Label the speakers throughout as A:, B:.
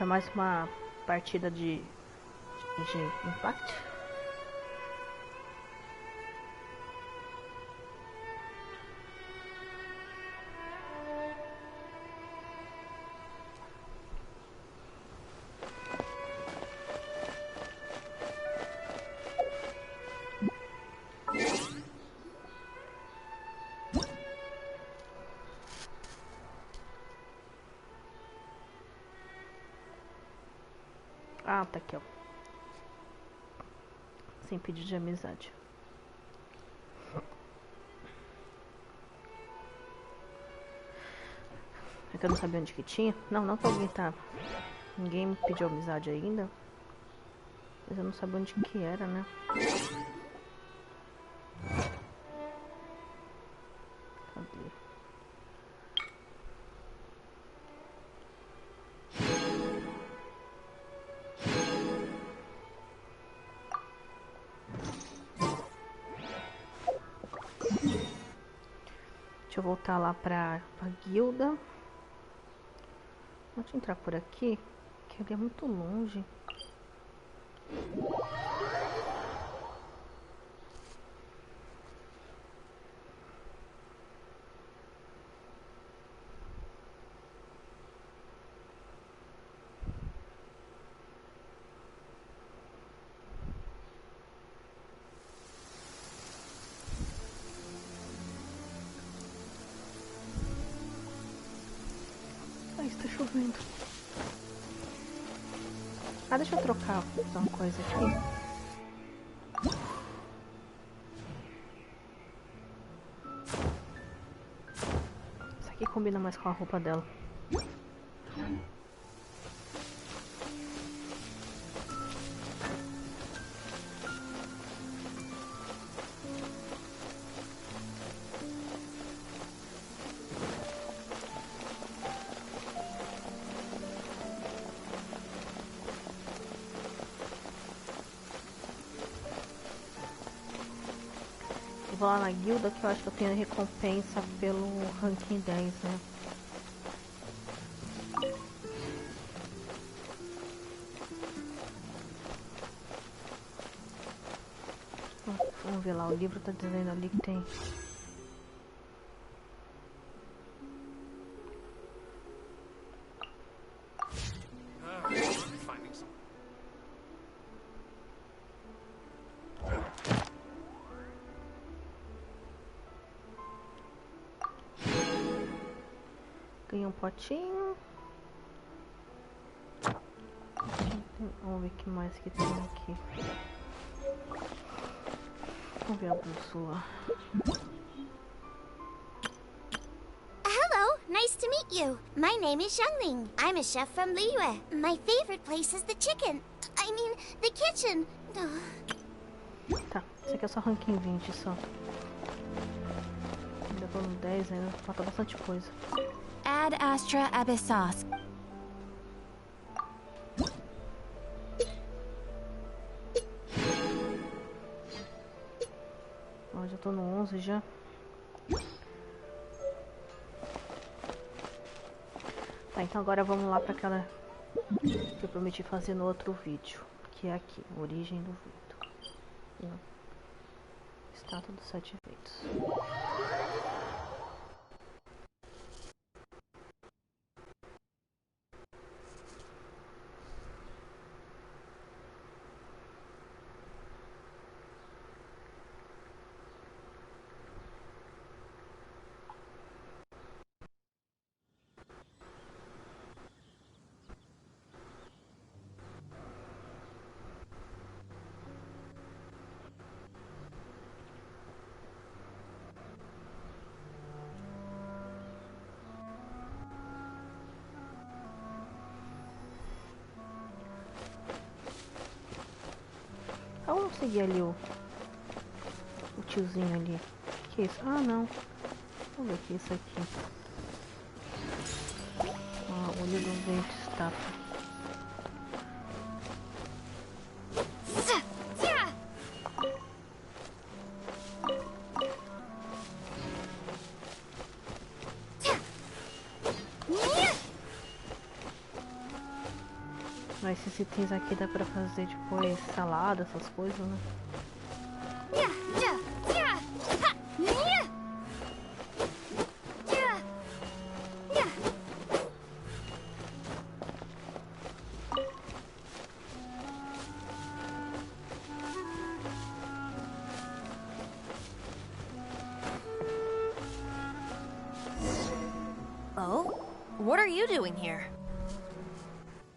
A: Pra mais uma partida de Impact. Ah, tá aqui, ó. Sem pedido de amizade. É que eu não sabia onde que tinha. Não que alguém tá... Ninguém me pediu amizade ainda. Mas eu não sabia onde que era, né? Cadê? Deixa eu voltar lá pra guilda. Deixa eu entrar por aqui, que ele é muito longe. Ai, está chovendo. Ah, deixa eu trocar uma coisa aqui. Isso aqui combina mais com a roupa dela. Vou lá na guilda que eu acho que eu tenho recompensa pelo ranking 10, né? Vamos ver lá, o livro tá dizendo ali que tem. Ganhei um potinho. Vamos ver o que mais que tem aqui. Vamos ver a bússola.
B: Hello, nice to meet you. My name is Xiangling. I'm a chef from Liyue. My favorite place is the chicken. I mean, the kitchen.
A: Tá, esse aqui é só ranking 20 só. Ainda tô no 10 ainda, falta bastante coisa.
C: Ad Astra Abyssos.
A: Ó, já tô no 11 já. Tá, então agora vamos lá pra aquela que eu prometi fazer no outro vídeo. Que é aqui, origem do vento. Estátua dos 7 ventos. Vamos seguir ali o tiozinho ali. Que é isso? Ah, não. Vamos ver o que é isso aqui. Ah, olho do vento, estátua. esses itens aqui dá pra fazer depois salada, essas coisas, né?
D: Oh? What are you doing here?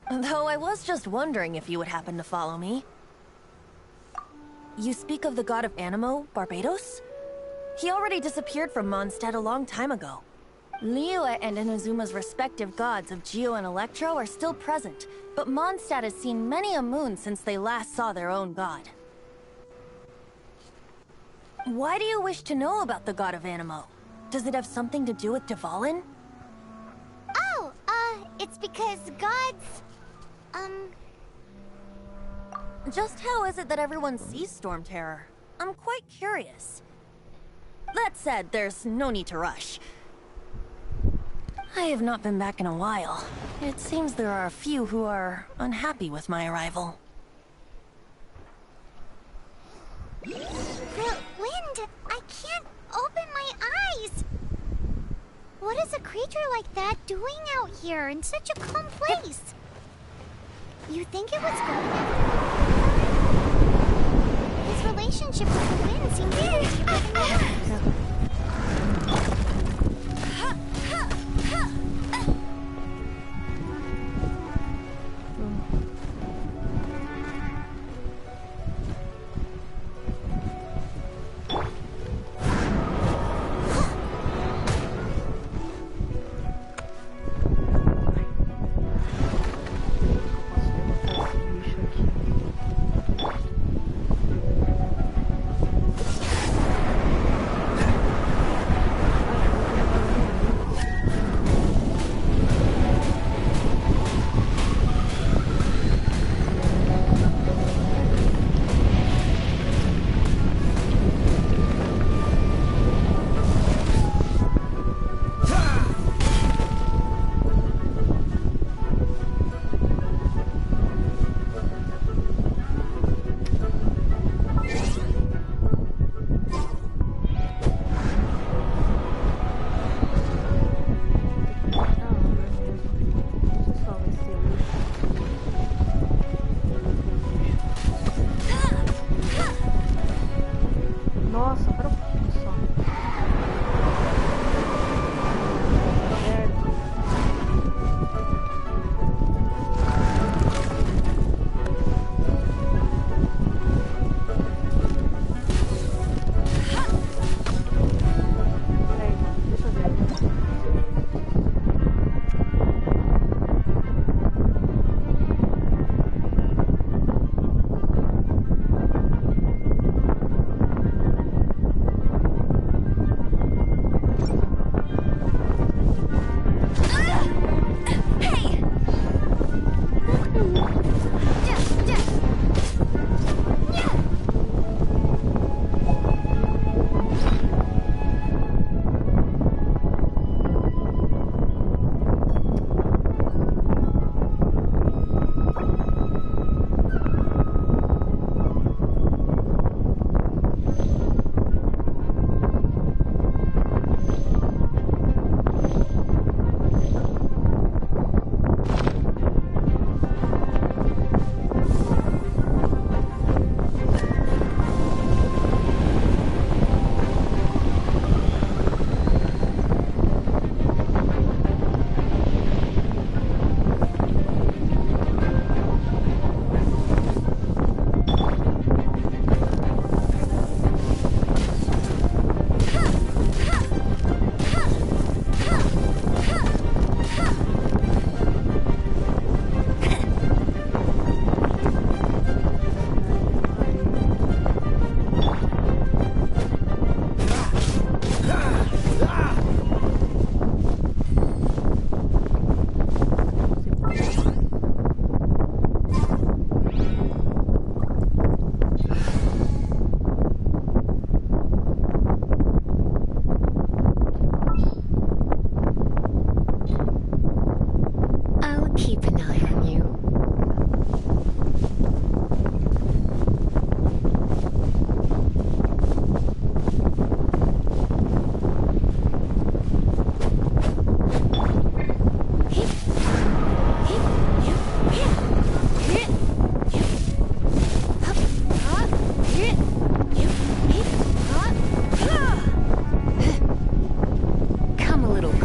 D: Though I was just wondering if you would happen to follow me. You speak of the god of Animo, Barbados? He already disappeared from Mondstadt a long time ago. Liyue and Inazuma's respective gods of Geo and Electro are still present, but Mondstadt has seen many a moon since they last saw their own god. Why do you wish to know about the god of Animo? Does it have something to do with Dvalin?
B: Oh, it's because gods...
D: Just how is it that everyone sees Stormterror? I'm quite curious. That said, there's no need to rush. I have not been back in a while. It seems there are a few who are unhappy with my arrival.
B: The wind! I can't open my eyes! What is a creature like that doing out here in such a calm place? You think it was going... His relationship with the wind seems very deeper than yours.
A: Aqui.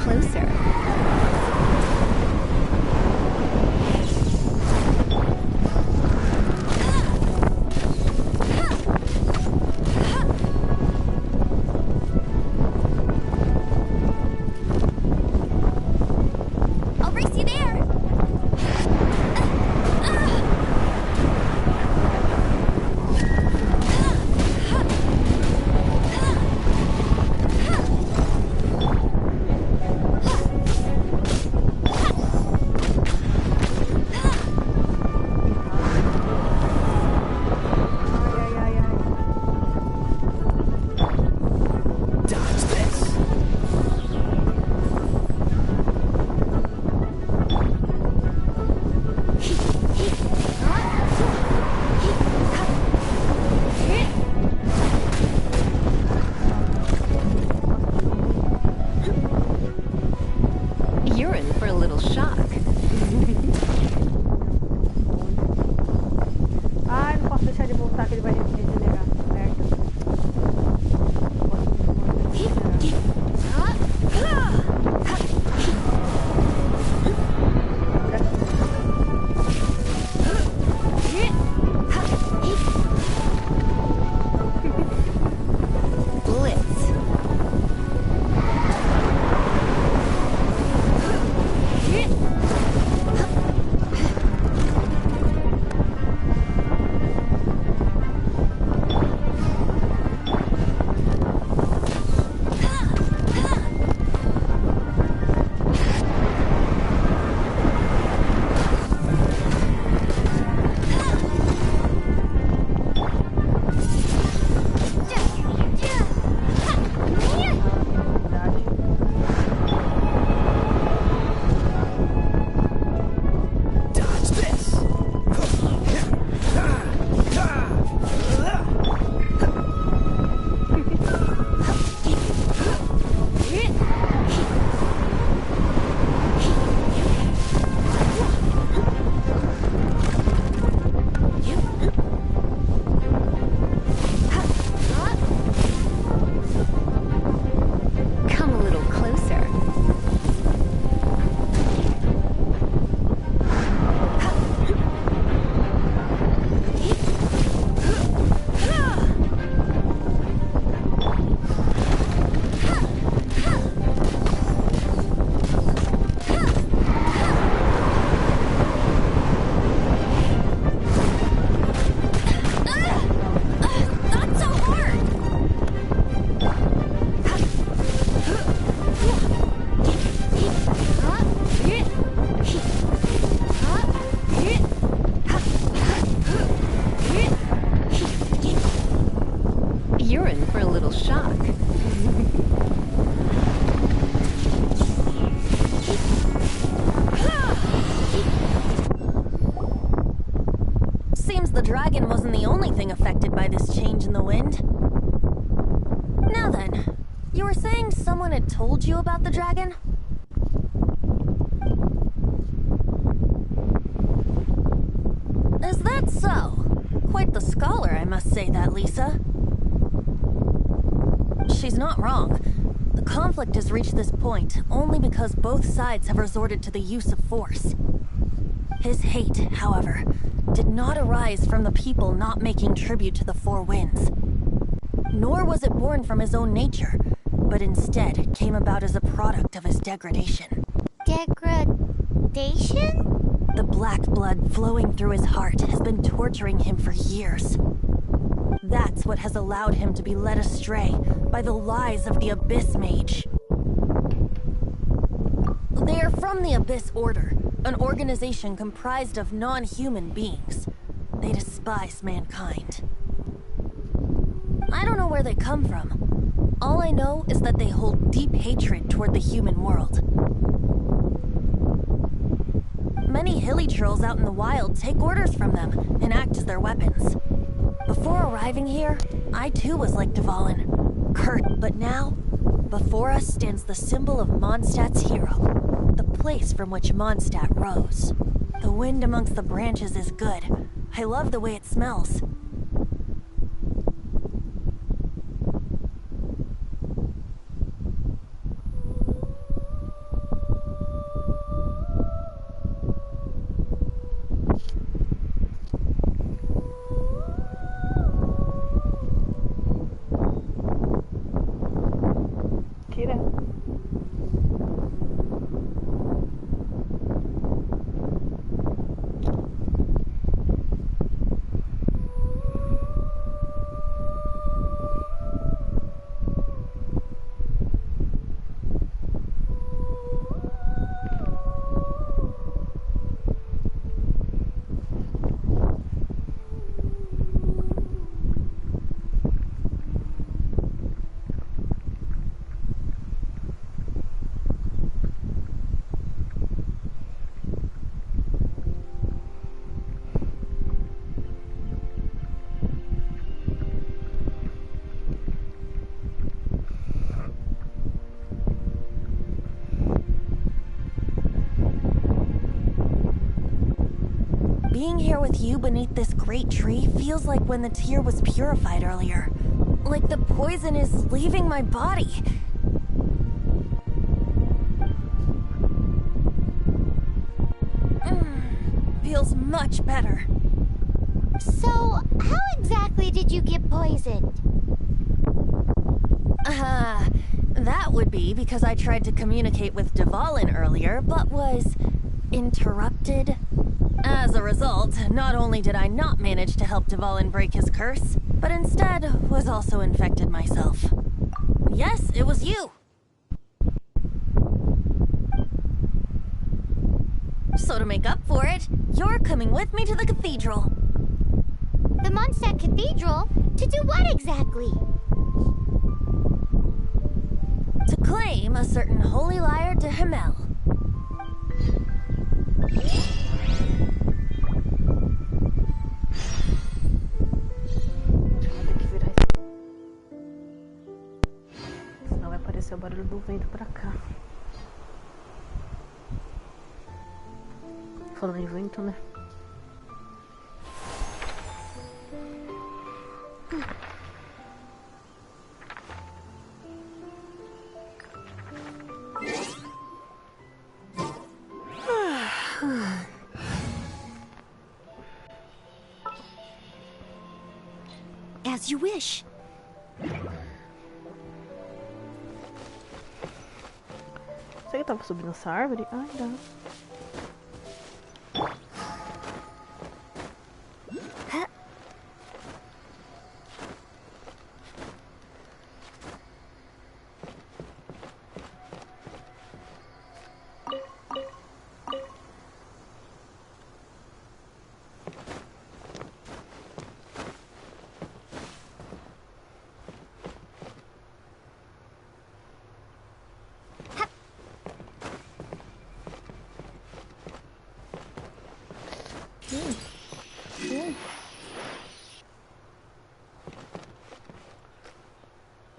C: closer.
B: I'll race you there.
C: You're in for a little shock.
A: Ai, não posso deixar ele voltar, que ele vai regenerar. Merda.
C: Blitz. Come a little closer.
B: Not so hard.
C: You're in for a little shock.
D: Seems the dragon wasn't the only thing affected by this change in the wind. Now then, you were saying someone had told you about the dragon? Is that so? Quite the scholar, I must say that, Lisa. She's not wrong. The conflict has reached this point only because both sides have resorted to the use of force. His hate, however, did not arise from the people not making tribute to the Four Winds. Nor was it born from his own nature, but instead came about as a product of his degradation.
B: Degradation?
D: The black blood flowing through his heart has been torturing him for years. That's what has allowed him to be led astray by the lies of the Abyss Mage. They are from the Abyss Order, an organization comprised of non-human beings. They despise mankind. I don't know where they come from. All I know is that they hold deep hatred toward the human world. Many hilly trolls out in the wild take orders from them and act as their weapons. Before arriving here, I too was like Dvalin, curt, but now, before us stands the symbol of Mondstadt's hero, the place from which Mondstadt rose. The wind amongst the branches is good. I love the way it smells. Being here with you beneath this great tree feels like when the tear was purified earlier. Like the poison is leaving my body. Feels much better.
B: So, how exactly did you get poisoned?
D: That would be because I tried to communicate with Dvalin earlier, but was interrupted. As a result, not only did I not manage to help Dvalin break his curse, but instead was also infected myself. Yes, it was you. So to make up for it, you're coming with me to the cathedral.
B: The Mondstadt Cathedral? To do what exactly?
D: To claim a certain holy lyre to Himmel.
A: Senão vai aparecer o barulho do vento pra cá. Falando em vento, né?
B: As you wish.
A: Será que eu tava subindo essa árvore? Ai, dá.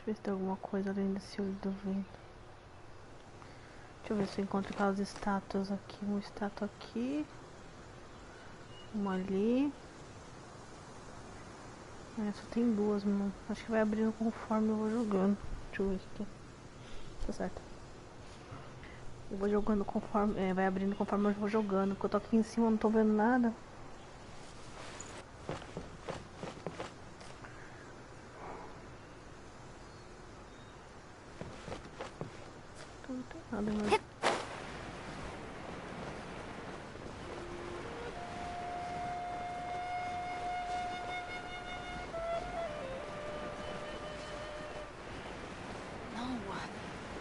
A: Deixa eu ver se tem alguma coisa além desse olho do vento. Deixa eu ver se eu encontro aquelas estátuas aqui. Uma estátua aqui. Uma ali. Só tem duas, mano. Acho que vai abrindo conforme eu vou jogando. Deixa eu ver aqui. Tá certo. Eu vou jogando conforme. Vai abrindo conforme eu vou jogando. Porque eu tô aqui em cima, eu não tô vendo nada. Não tem nada mais.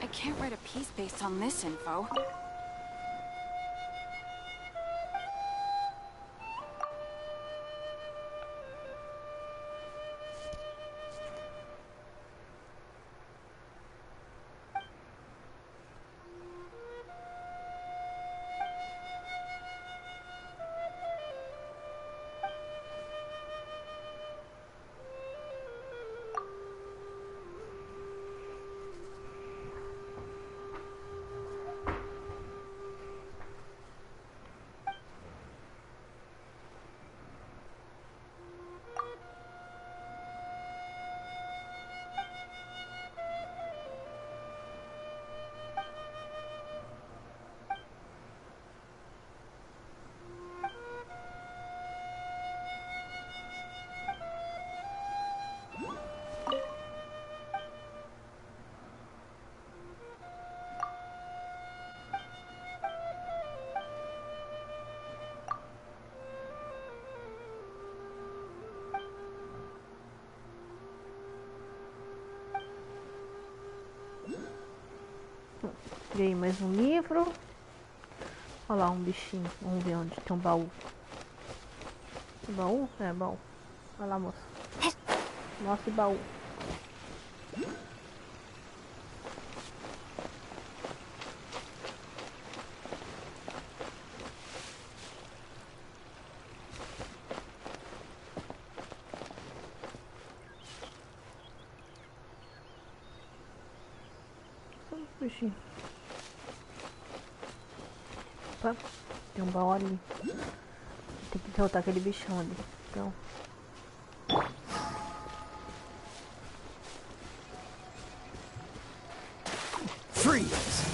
E: I can't write a piece based on this info. Peguei mais um livro. Olha lá um bichinho. Vamos ver onde tem um baú. Um baú? É, baú. Olha lá, moça. Mostra o baú. Bichinho. Opa, tem um baú ali.
A: Tem que derrotar aquele bichão ali. Então.
F: Freeze!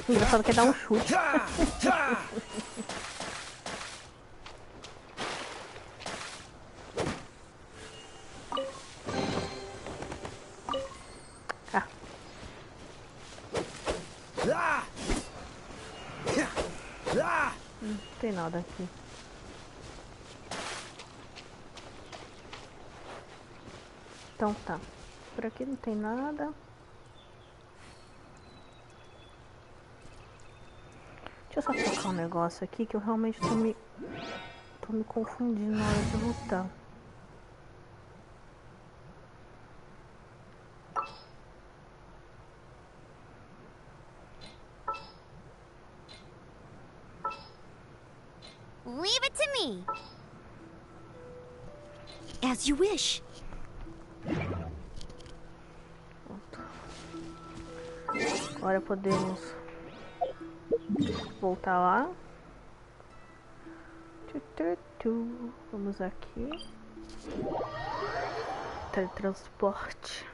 A: O engraçado que é dar um chute. Não tem nada aqui. Então tá. Por aqui não tem nada. Deixa eu só colocar um negócio aqui que eu realmente tô me confundindo na hora de lutar.
B: Leave it to me. As you wish.
A: Agora podemos voltar lá. Vamos aqui. Teletransporte.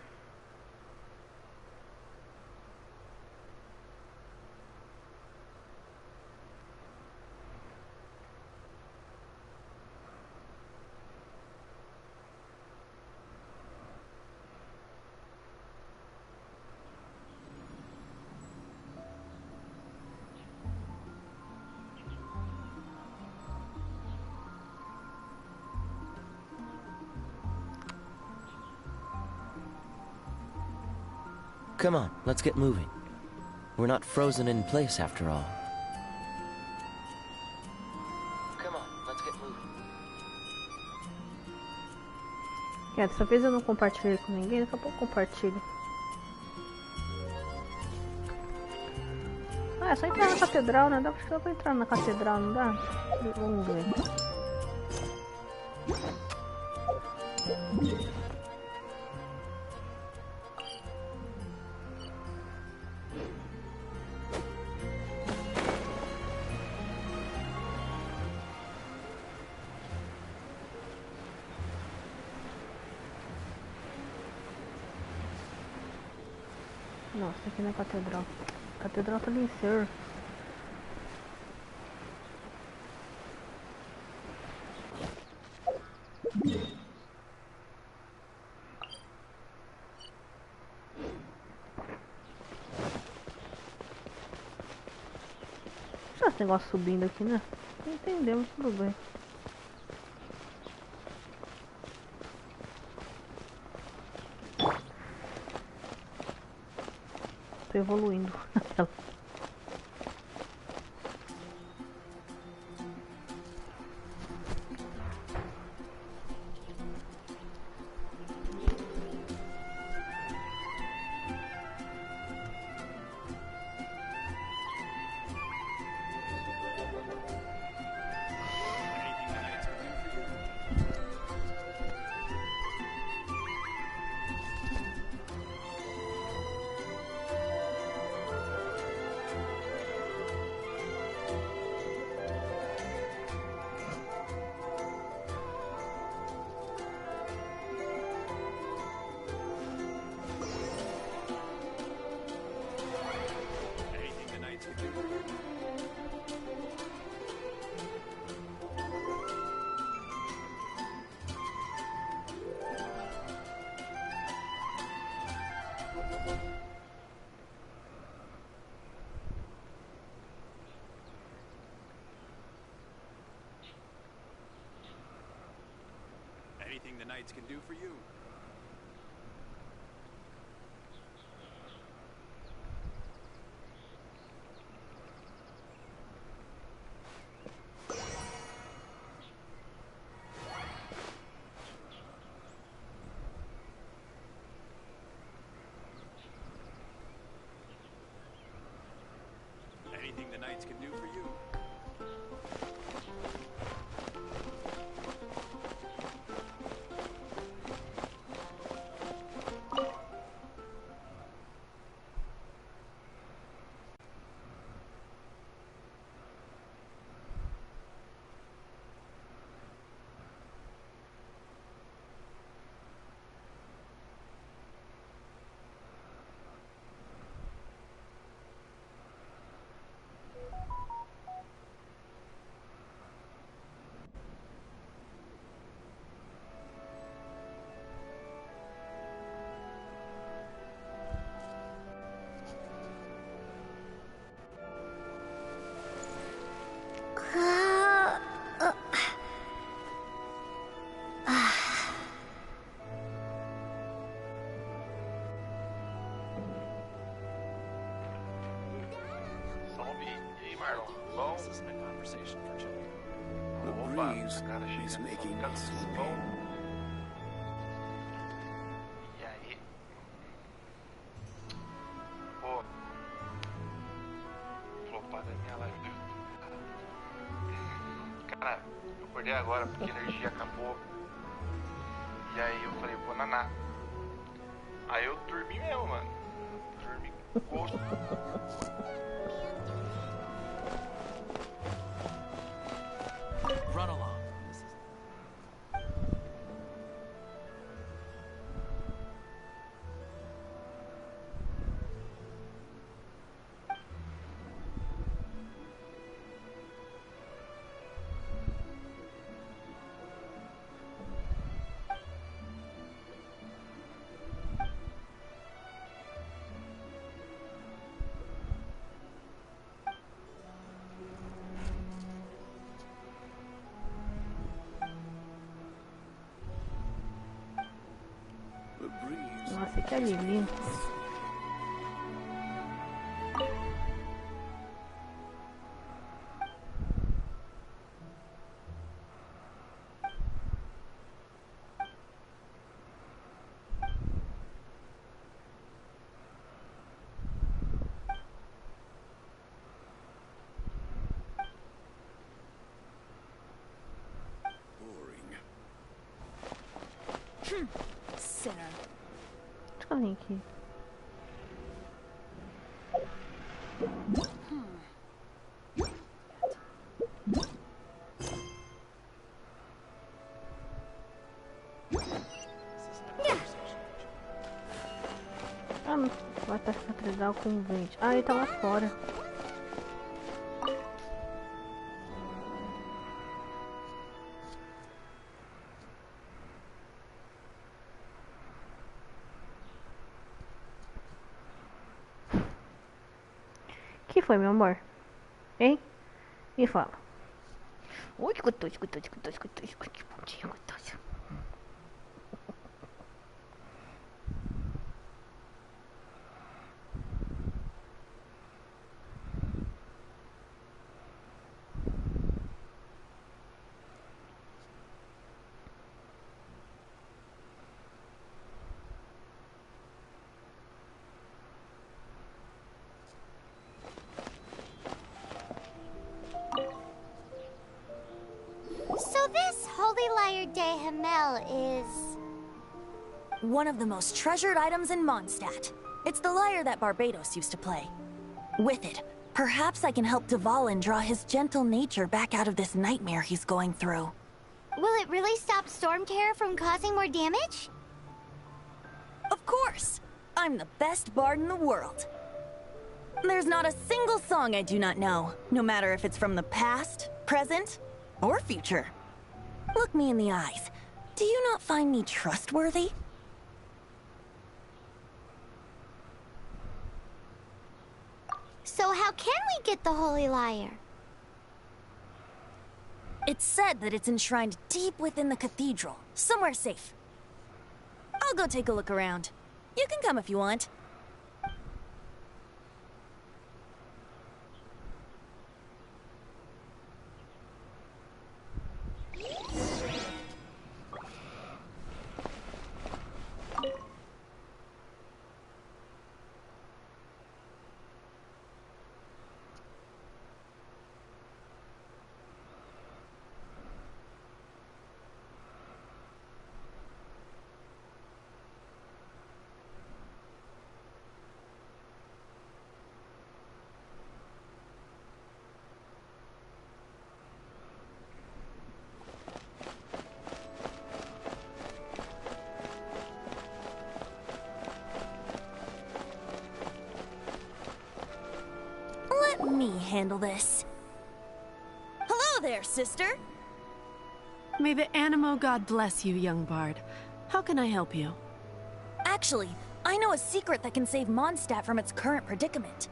F: Come on, let's get moving. We're not frozen in place after all. Come on, let's get moving.
A: Dessa vez eu não compartilhei com ninguém, daqui a pouco eu compartilho. Ah, é só entrar na catedral, né? Dá pra entrar na catedral, não dá? Vamos ver. Nossa, aqui na catedral. A catedral tá em ser. Deixa esse negócio subindo aqui, né? Não entendemos, tudo bem. Tô evoluindo.
G: Anything the knights can do for you. Anything the knights can do for you.
H: Bom,
G: This isn't a conversation for children.
I: The
H: opa,
I: breeze
H: os caras
I: is
H: chegando
I: making
H: no
I: me sleepy.
H: Bom. E aí? Pô. Flopada a minha live do YouTube. Cara, eu acordei agora porque a energia acabou. E aí eu falei, vou naná. Aí eu dormi mesmo, mano. Dormi com gosto.
G: Run along.
I: The breeze
E: Nossa, que alívio.
I: boring.
D: Sinner.
E: Deixa eu vir aqui. Ah, não. Vai estar catedral com 20. Ah, ele tá lá fora. Que foi, meu amor? Hein? Me fala. Ui, escutou. Bom dia, gostoso.
B: So this Holy Lyre de Himmel is...
D: One of the most treasured items in Mondstadt. It's the lyre that Barbados used to play. With it, perhaps I can help Dvalin draw his gentle nature back out of this nightmare he's going through.
B: Will it really stop Stormterror from causing more damage?
D: Of course! I'm the best bard in the world. There's not a single song I do not know, no matter if it's from the past, present, or future. Look me in the eyes. Do you not find me trustworthy?
B: So how can we get the Holy Lyre?
D: It's said that it's enshrined deep within the cathedral, somewhere safe. I'll go take a look around. You can come if you want. Let me handle this. Hello there, sister.
J: May the Animo God bless you, young bard. How can I help you?
D: Actually, I know a secret that can save Mondstadt from its current predicament.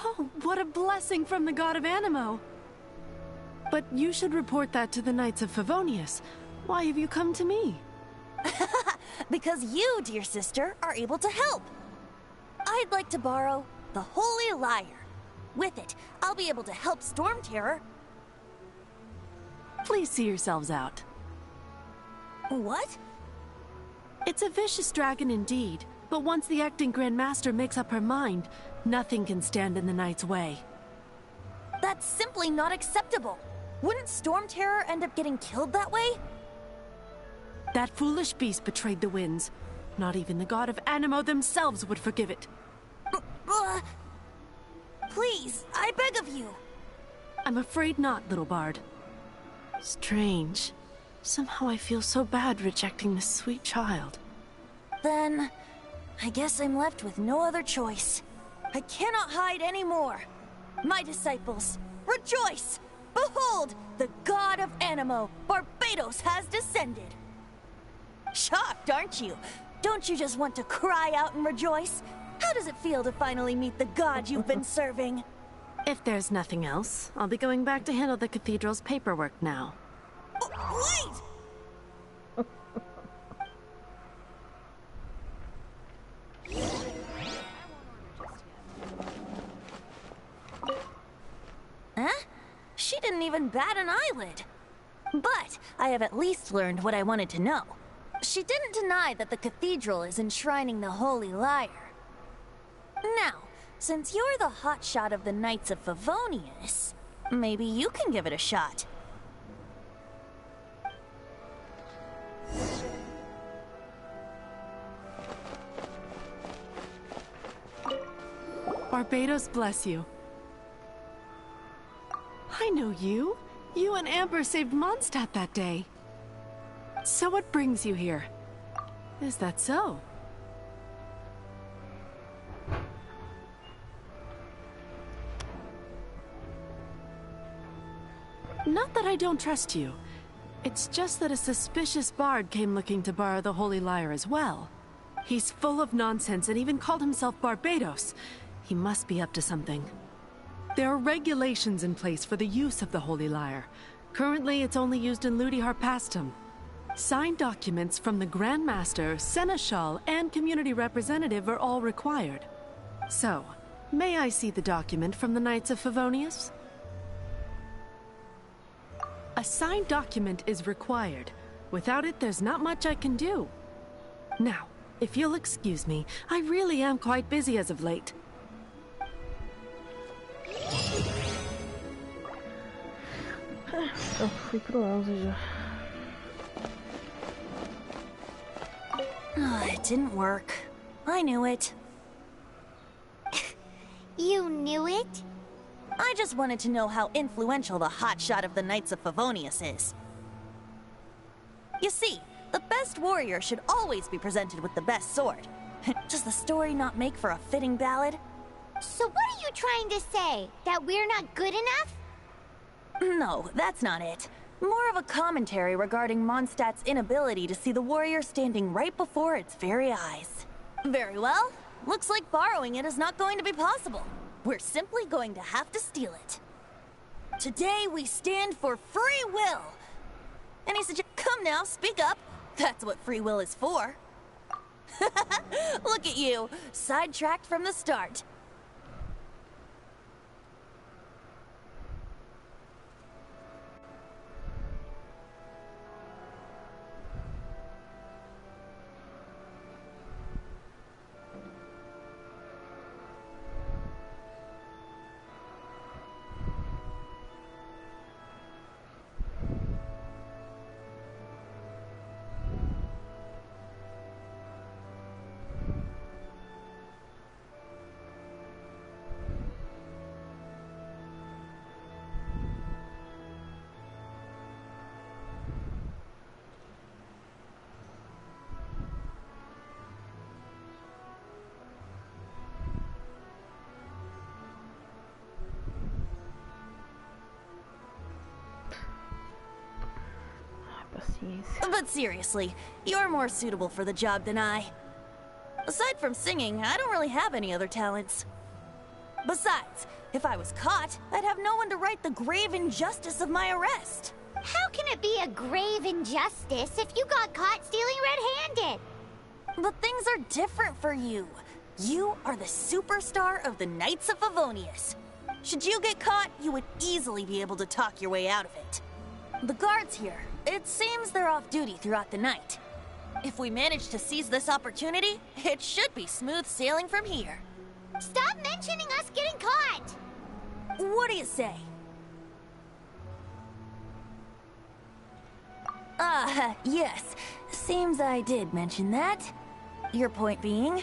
J: Oh, what a blessing from the god of Animo! But you should report that to the Knights of Favonius. Why have you come to me?
D: Because you, dear sister, are able to help. I'd like to borrow the Holy Lyre. With it, I'll be able to help Stormterror.
J: Please see yourselves out.
D: What?
J: It's a vicious dragon indeed, but once the acting Grand Master makes up her mind, nothing can stand in the Knight's way.
D: That's simply not acceptable. Wouldn't Stormterror end up getting killed that way?
J: That foolish beast betrayed the winds. Not even the god of Animo themselves would forgive it.
D: Please, I beg of you.
J: I'm afraid not, little Bard. Strange. Somehow I feel so bad rejecting this sweet child.
D: Then, I guess I'm left with no other choice. I cannot hide anymore. My disciples, rejoice! Behold, the god of Animo, Barbados, has descended. Shocked, aren't you? Don't you just want to cry out and rejoice? How does it feel to finally meet the god you've been serving?
J: If there's nothing else, I'll be going back to handle the cathedral's paperwork now.
D: Wait! Huh? She didn't even bat an eyelid. But I have at least learned what I wanted to know. She didn't deny that the cathedral is enshrining the Holy Lyre. Now, since you're the hotshot of the Knights of Favonius, maybe you can give it a shot.
J: Barbados bless you. I know you. You and Amber saved Mondstadt that day. So what brings you here? Is that so? Not that I don't trust you. It's just that a suspicious bard came looking to borrow the Holy Lyre as well. He's full of nonsense and even called himself Barbados. He must be up to something. There are regulations in place for the use of the Holy Lyre. Currently, it's only used in Ludi Harpastum. Signed documents from the Grand Master, Seneschal, and community representative are all required. So, may I see the document from the Knights of Favonius? A signed document is required. Without it, there's not much I can do. Now, if you'll excuse me, I really am quite busy as of late.
E: Eu fui pro 11 já.
D: It didn't work. I knew it.
B: You knew it?
D: I just wanted to know how influential the hotshot of the Knights of Favonius is. You see, the best warrior should always be presented with the best sword. Does the story not make for a fitting ballad?
B: So what are you trying to say? That we're not good enough?
D: No, that's not it. More of a commentary regarding Mondstadt's inability to see the warrior standing right before its very eyes. Very well. Looks like borrowing it is not going to be possible. We're simply going to have to steal it. Today we stand for free will. Any suggestions? Come now, speak up. That's what free will is for. Look at you, sidetracked from the start. But seriously, you're more suitable for the job than I. Aside from singing, I don't really have any other talents. Besides, if I was caught, I'd have no one to right the grave injustice of my arrest.
B: How can it be a grave injustice if you got caught stealing red-handed?
D: But things are different for you. You are the superstar of the Knights of Favonius. Should you get caught, you would easily be able to talk your way out of it. The guards here, it seems they're off duty throughout the night. If we manage to seize this opportunity, it should be smooth sailing from here.
B: Stop mentioning us getting caught!
D: What do you say? Yes. Seems I did mention that. Your point being?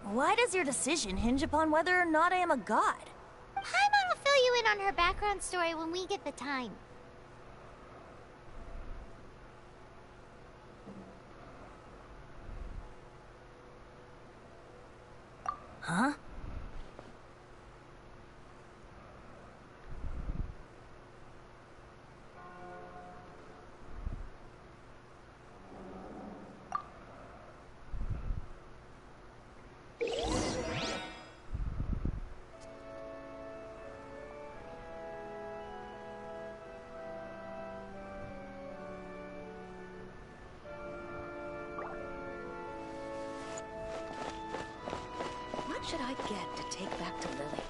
D: Why does your decision hinge upon whether or not I am a god?
B: Paimon will fill you in on her background story when we get the time.
D: Huh?
C: What should I get to take back to Lily?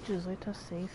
E: Dezoito a 6.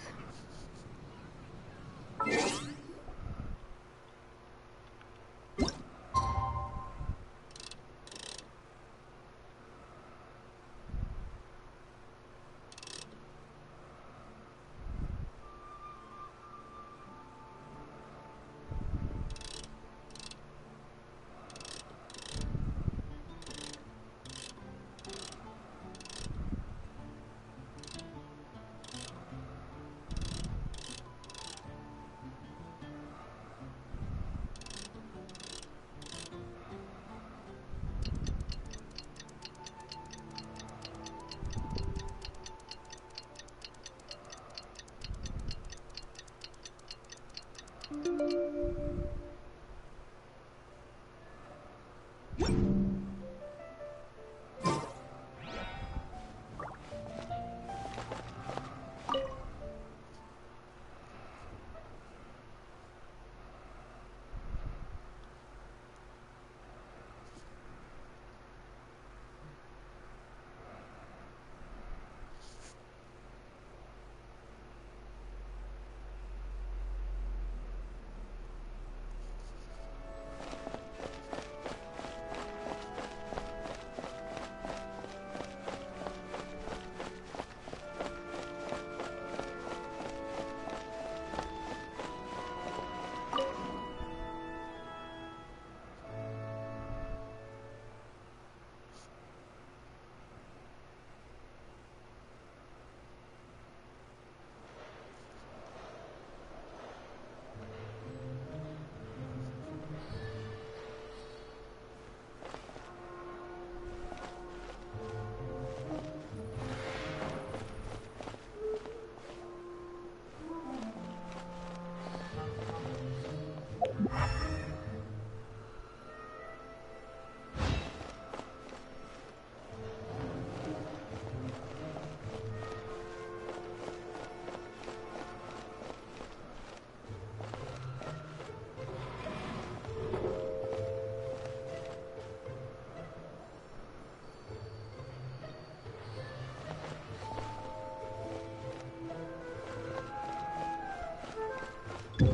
E: Dá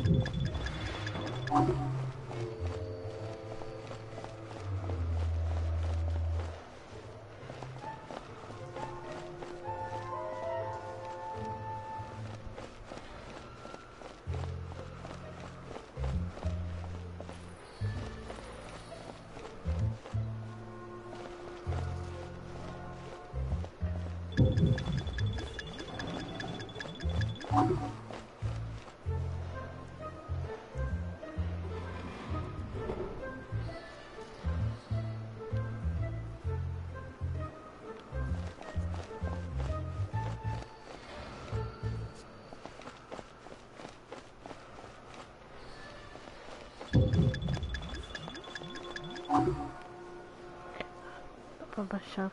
E: pra baixar.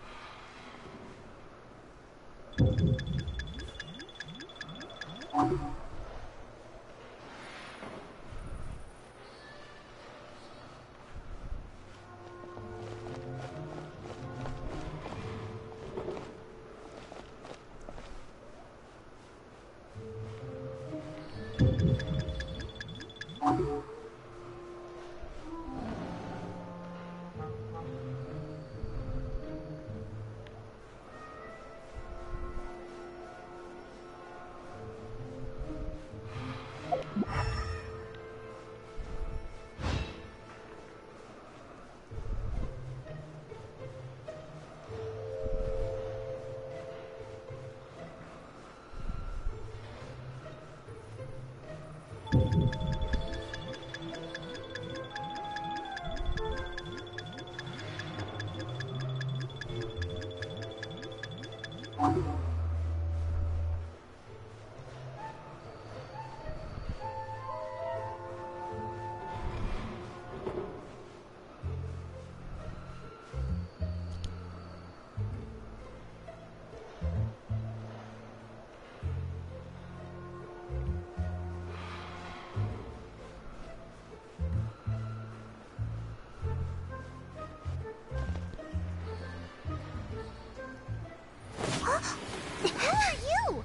B: Who are you?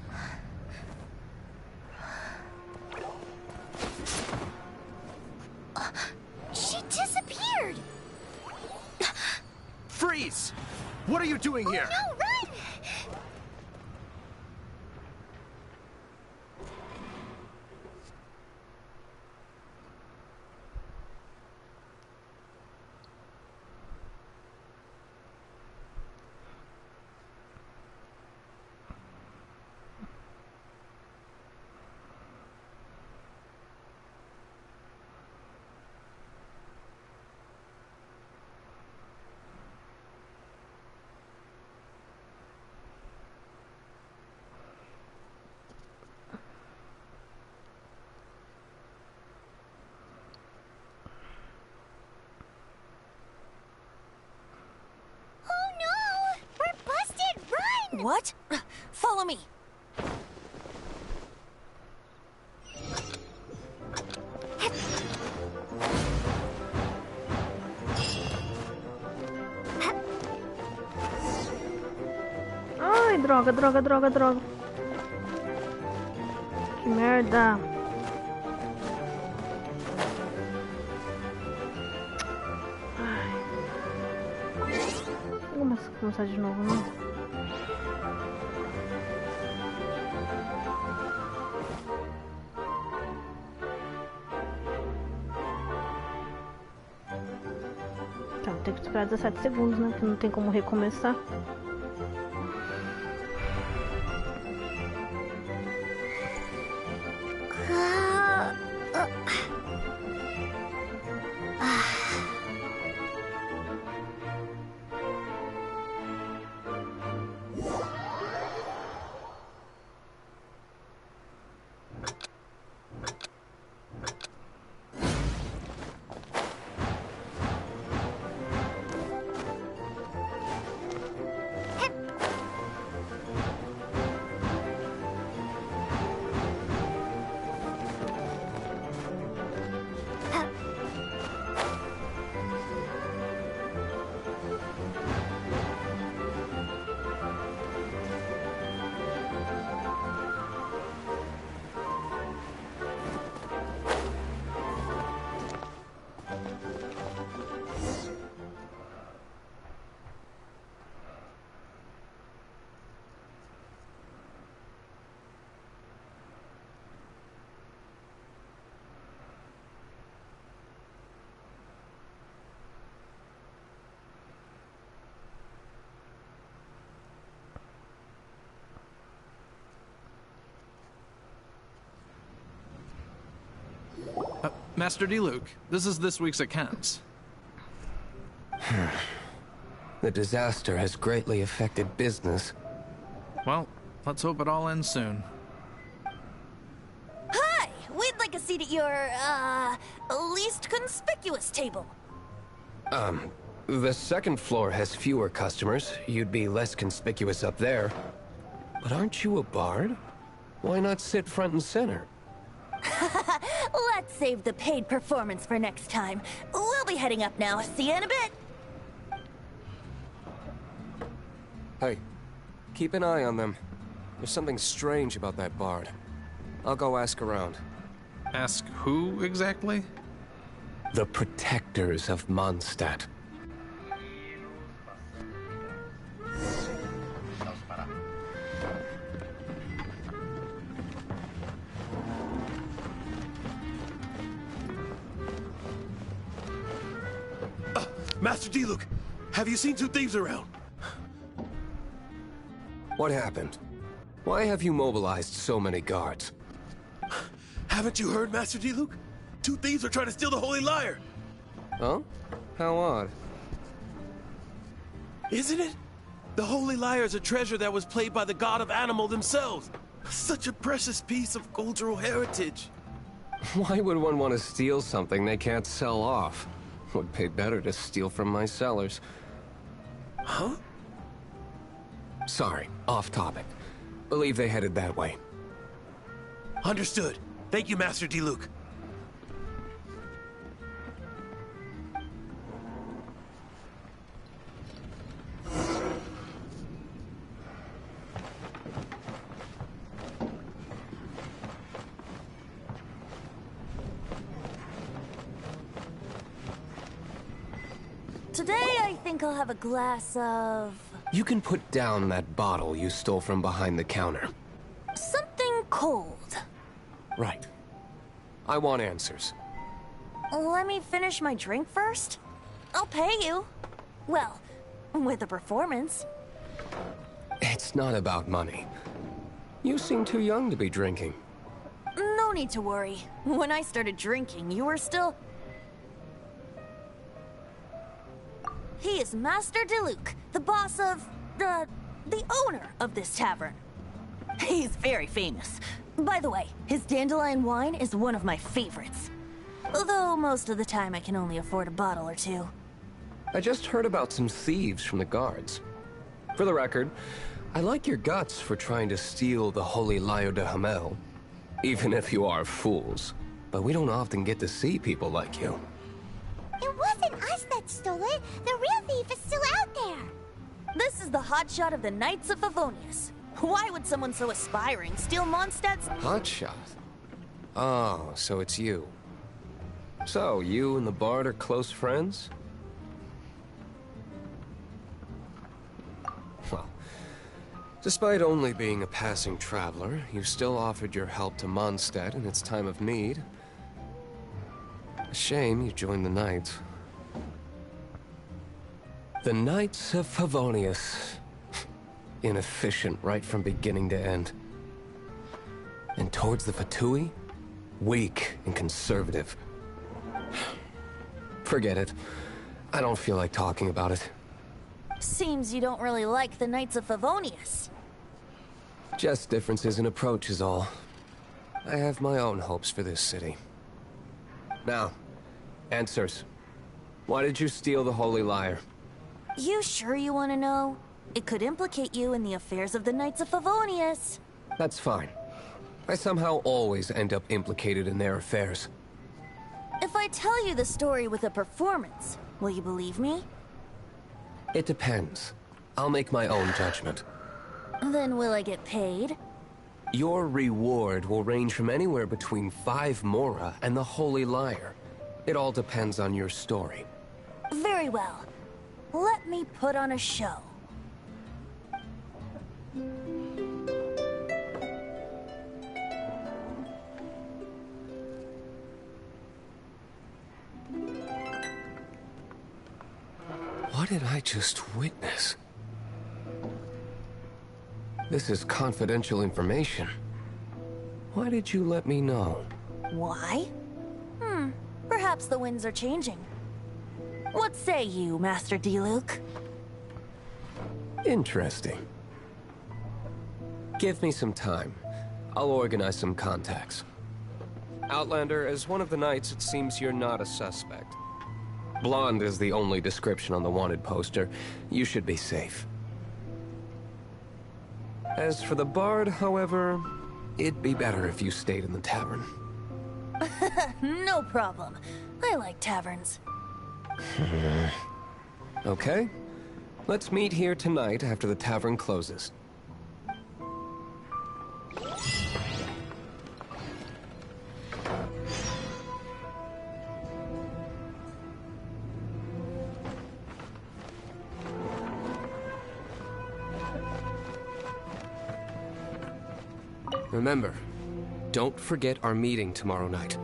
B: She disappeared.
G: Freeze! What are you doing here?
B: No, run!
D: What? Follow me.
E: Ai, droga, droga, droga, droga. Que merda. Ai. Vamos começar de novo, né? Tá, tem que esperar 17 segundos, né? Porque não tem como recomeçar.
K: Master Diluc, this is this week's accounts.
L: The disaster has greatly affected business.
K: Well, let's hope it all ends soon.
D: Hi! We'd like a seat at your, least conspicuous table.
L: The second floor has fewer customers. You'd be less conspicuous up there. But aren't you a bard? Why not sit front and center?
D: Let's save the paid performance for next time. We'll be heading up now. See you in a bit.
L: Hey, keep an eye on them. There's something strange about that bard. I'll go ask around.
K: Ask who exactly?
L: The protectors of Mondstadt.
G: Master Diluc, have you seen two thieves around?
L: What happened? Why have you mobilized so many guards?
G: Haven't you heard, Master Diluc? Two thieves are trying to steal the Holy Lyre!
L: Huh? How odd.
G: Isn't it? The Holy Lyre is a treasure that was played by the god of animal themselves. Such a precious piece of cultural heritage.
L: Why would one want to steal something they can't sell off? Would pay better to steal from my sellers.
G: Huh?
L: Sorry, off topic. Believe they headed that way.
G: Understood. Thank you, Master Diluc.
D: Today, I think I'll have a glass of...
L: You can put down that bottle you stole from behind the counter.
D: something cold.
L: Right. I want answers.
D: Let me finish my drink first. I'll pay you. Well, with a performance.
L: It's not about money. You seem too young to be drinking.
D: No need to worry. When I started drinking, you were still... He is Master Diluc, the boss of... the owner of this tavern. He's very famous. By the way, his dandelion wine is one of my favorites. Although most of the time I can only afford a bottle or two.
L: I just heard about some thieves from the guards. For the record, I like your guts for trying to steal the Holy Lyre de Hamel. Even if you are fools. But we don't often get to see people like you.
B: It wasn't us that stole it. The real thief is still out there.
D: This is the hotshot of the Knights of Favonius. Why would someone so aspiring steal Mondstadt's...
L: Hotshot? Oh, so it's you. So, you and the Bard are close friends? Well, despite only being a passing traveler, you still offered your help to Mondstadt in its time of need. A shame you joined the Knights. The Knights of Favonius. Inefficient right from beginning to end. And towards the Fatui, weak and conservative. Forget it. I don't feel like talking about it.
D: Seems you don't really like the Knights of Favonius.
L: Just differences in approach is all. I have my own hopes for this city. Now, answers. Why did you steal the Holy Lyre?
D: You sure you want to know? It could implicate you in the affairs of the Knights of Favonius.
L: That's fine. I somehow always end up implicated in their affairs.
D: If I tell you the story with a performance, will you believe me?
L: It depends. I'll make my own judgment.
D: Then will I get paid?
L: Your reward will range from anywhere between 5 mora and the Holy Lyre. It all depends on your story.
D: Very well. Let me put on a show.
L: What did I just witness? This is confidential information. Why did you let me know?
D: Why? Perhaps the winds are changing. What say you, Master Diluc?
L: Interesting. Give me some time. I'll organize some contacts. Outlander, as one of the knights, it seems you're not a suspect. Blonde is the only description on the wanted poster. You should be safe. As for the Bard, however, it'd be better if you stayed in the tavern.
D: No problem. I like taverns.
L: Okay. Let's meet here tonight after the tavern closes. Remember, don't forget our meeting tomorrow night.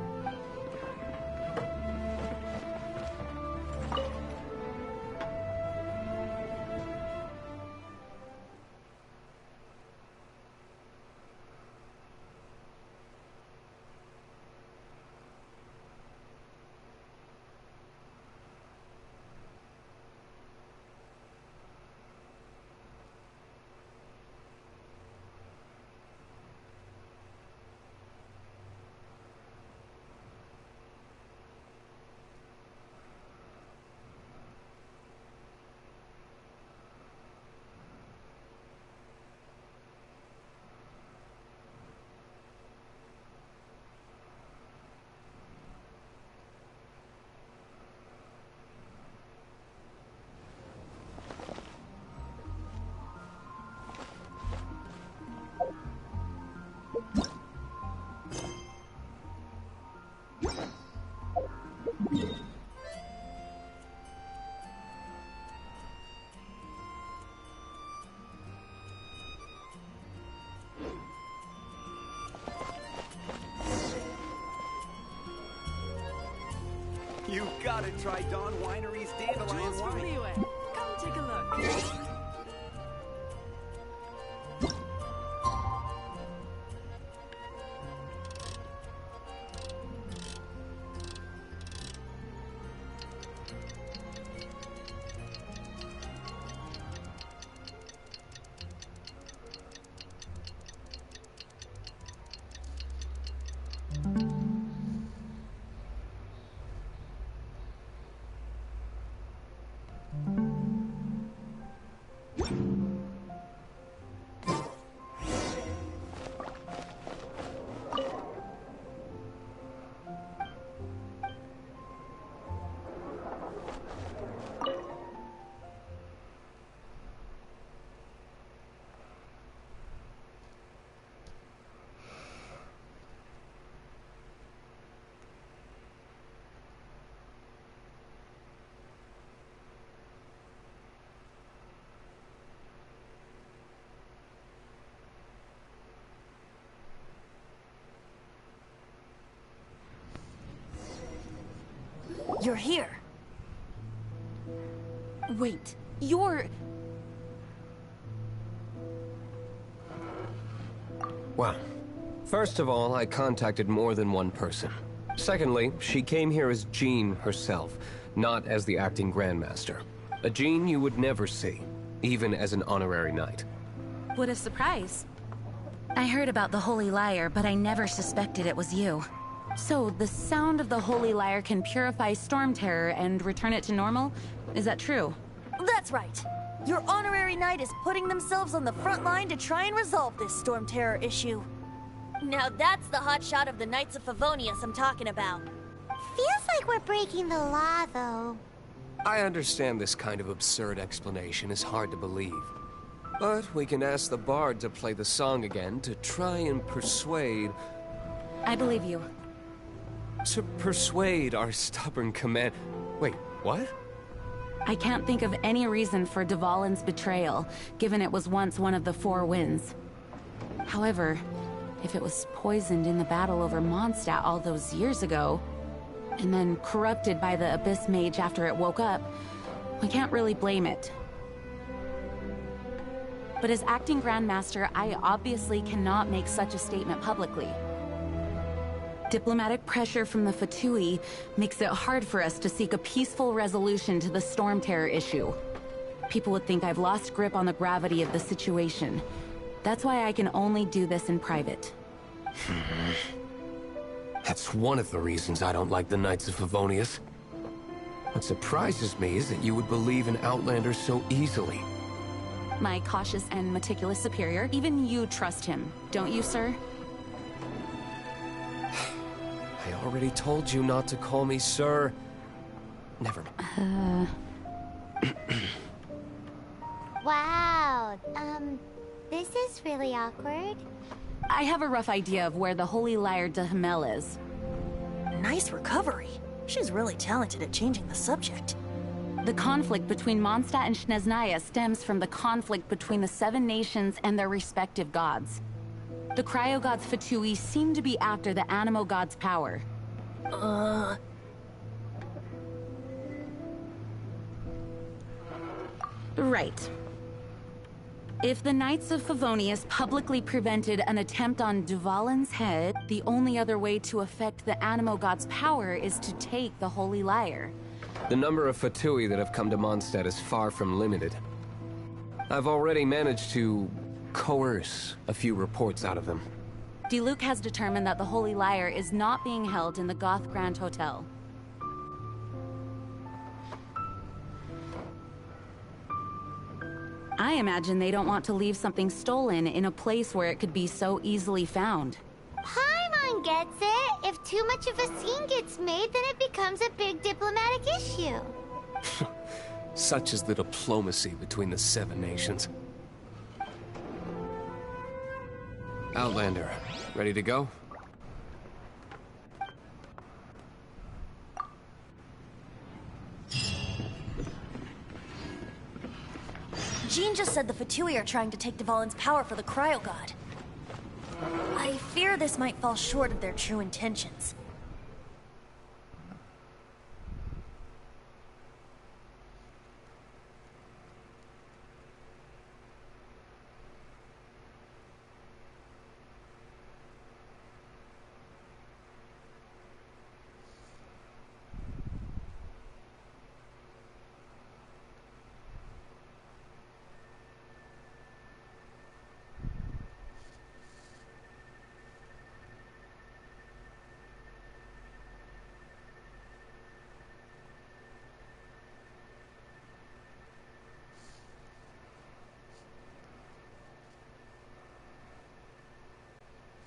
M: You gotta try Dawn Winery's dandelion
J: Jules from
M: wine.
J: Liyue. Come take a look.
D: You're here.
C: Wait, you're...
L: Well, first of all, I contacted more than one person. Secondly, she came here as Jean herself, not as the acting Grandmaster. A Jean you would never see, even as an honorary knight.
C: What a surprise. I heard about the Holy Lyre, but I never suspected it was you. So, the sound of the Holy Lyre can purify Stormterror and return it to normal? Is that true?
D: That's right. Your honorary knight is putting themselves on the front line to try and resolve this Stormterror issue. Now that's the hotshot of the Knights of Favonius I'm talking about.
B: Feels like we're breaking the law, though.
L: I understand this kind of absurd explanation is hard to believe. But we can ask the Bard to play the song again to try and persuade...
C: I believe you.
L: To persuade our stubborn command... Wait, what?
C: I can't think of any reason for Dvalin's betrayal, given it was once one of the Four Winds. However, if it was poisoned in the battle over Mondstadt all those years ago, and then corrupted by the Abyss Mage after it woke up, we can't really blame it. But as acting Grandmaster, I obviously cannot make such a statement publicly. Diplomatic pressure from the Fatui makes it hard for us to seek a peaceful resolution to the Stormterror issue. People would think I've lost grip on the gravity of the situation. That's why I can only do this in private.
L: That's one of the reasons I don't like the Knights of Favonius. What surprises me is that you would believe in Outlanders so easily.
C: My cautious and meticulous superior, even you trust him, don't you, sir?
L: I already told you not to call me sir. Never mind.
B: Wow, this is really awkward.
C: I have a rough idea of where the Holy Lyre de Hamel is.
D: Nice recovery. She's really talented at changing the subject.
C: The conflict between Mondstadt and Snezhnaya stems from the conflict between the 7 nations and their respective gods. The cryo-gods Fatui seem to be after the Animo god's power. Right. If the Knights of Favonius publicly prevented an attempt on Dvalin's head, the only other way to affect the Animo god's power is to take the Holy Lyre.
L: The number of Fatui that have come to Mondstadt is far from limited. I've already managed to coerce a few reports out of them.
C: Diluc has determined that the Holy Lyre is not being held in the Goth Grand Hotel. I imagine they don't want to leave something stolen in a place where it could be so easily found.
B: Paimon gets it. If too much of a scene gets made, then it becomes a big diplomatic issue.
L: Such is the diplomacy between the 7 nations. Outlander, ready to go?
D: Jean just said the Fatui are trying to take Dvalin's power for the Cryo God. I fear this might fall short of their true intentions.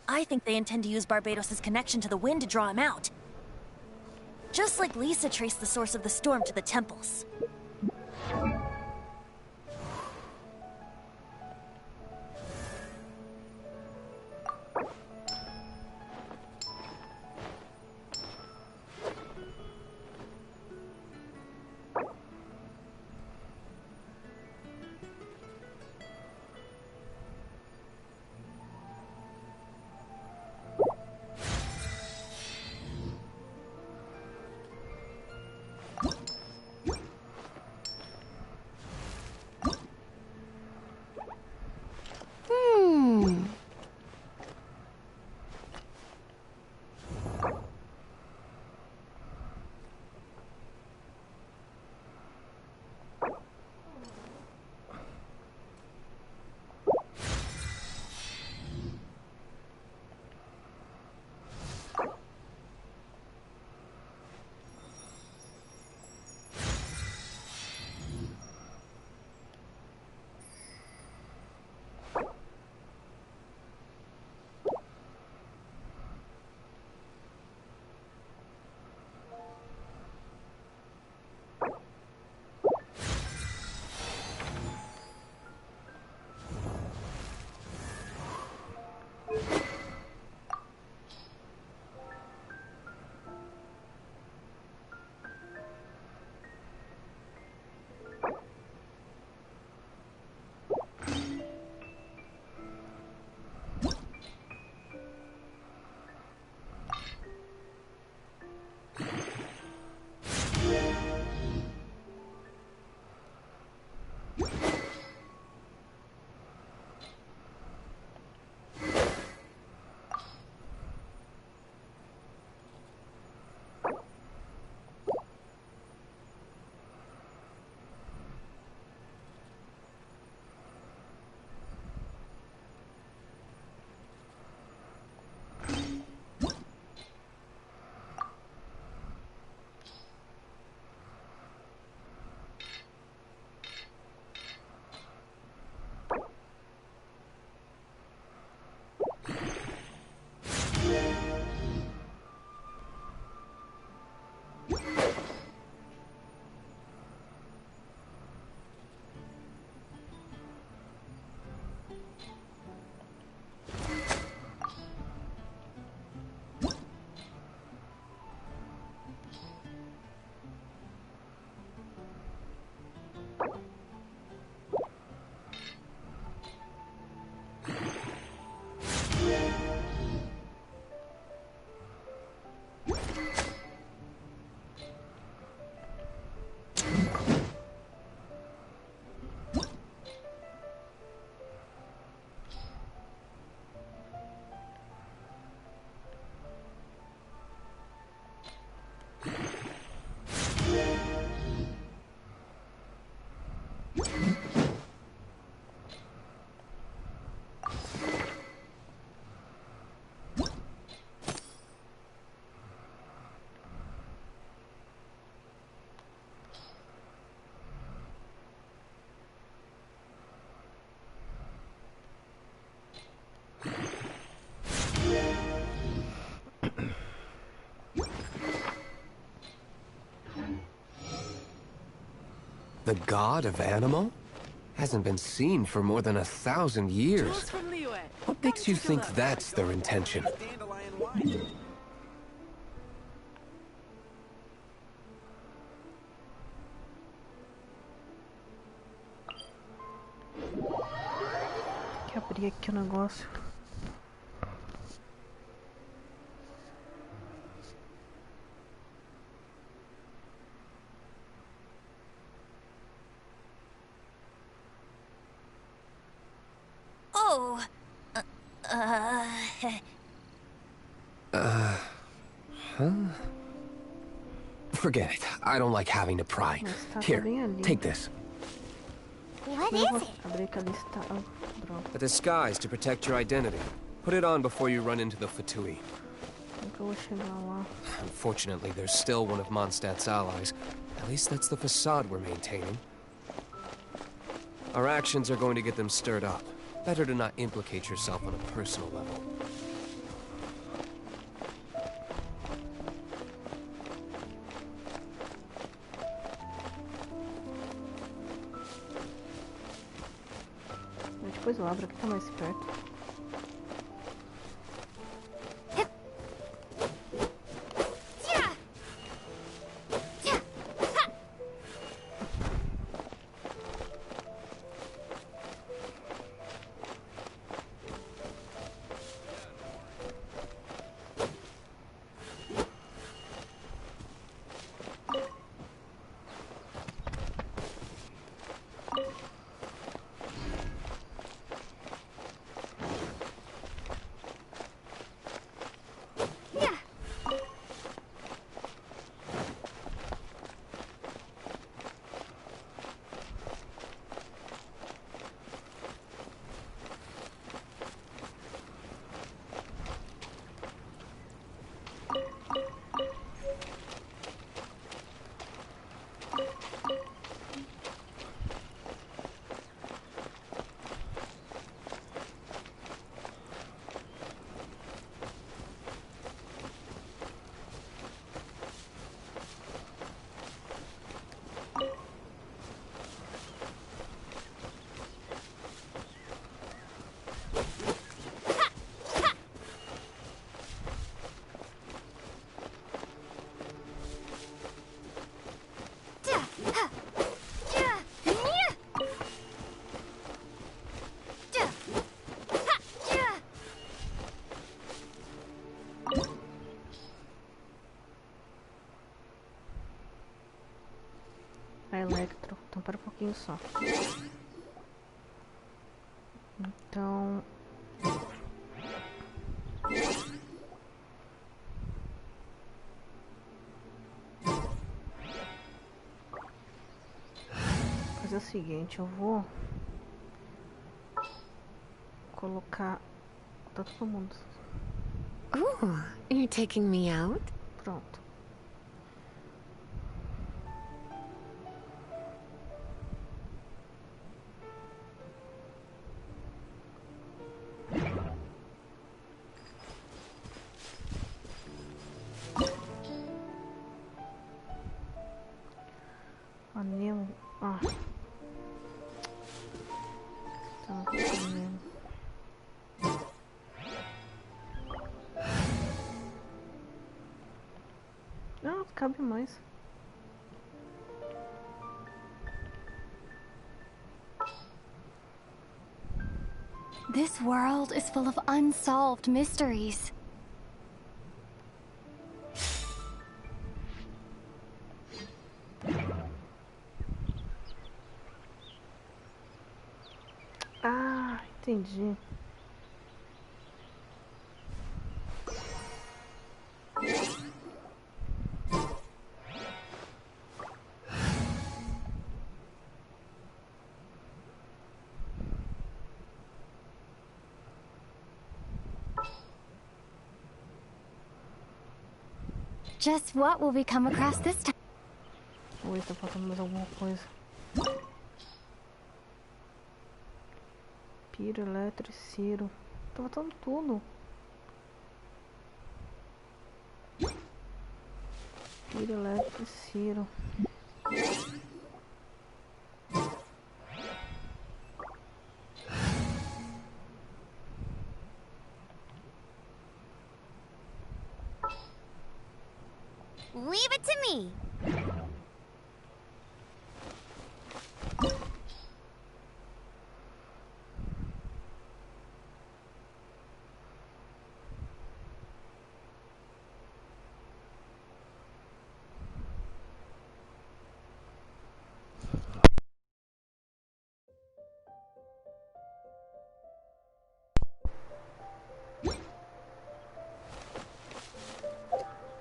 D: I think they intend to use Barbados' connection to the wind to draw him out. Just like Lisa traced the source of the storm to the temples.
L: The god of animal? Hasn't been seen for more than 1,000 years. What makes you think that's their intention?
M: Dandelion wine.
A: Tem que abrir aqui o negócio.
D: Oh.
L: Forget it. I don't like having to pry. Here, take this.
B: What is it?
A: Abrir aquela lista. Ah, droga.
L: A disguise to protect your identity. Put it on before you run into the Fatui.
A: Como que eu vou chegar lá?
L: Unfortunately, there's still one of Mondstadt's allies. At least that's the facade we're maintaining. Our actions are going to get them stirred up. Better to not implicate yourself on a personal level.
A: Depois eu abro aqui, tá mais perto. Electro, então para um pouquinho só. Então fazer o seguinte, eu vou colocar tá todo mundo.
N: Ooh, you're taking me out?
A: Pronto. Anel. Ah. Tá, anel. Não, cabe mais.
B: This world is full of unsolved mysteries.
A: Ah, entendi.
B: Just what will we come across this time?
A: Oi, tá faltando mais alguma coisa. Piro, eletro, ciro. Tá faltando tudo. Piro, eletro, ciro.
B: Leave it to me.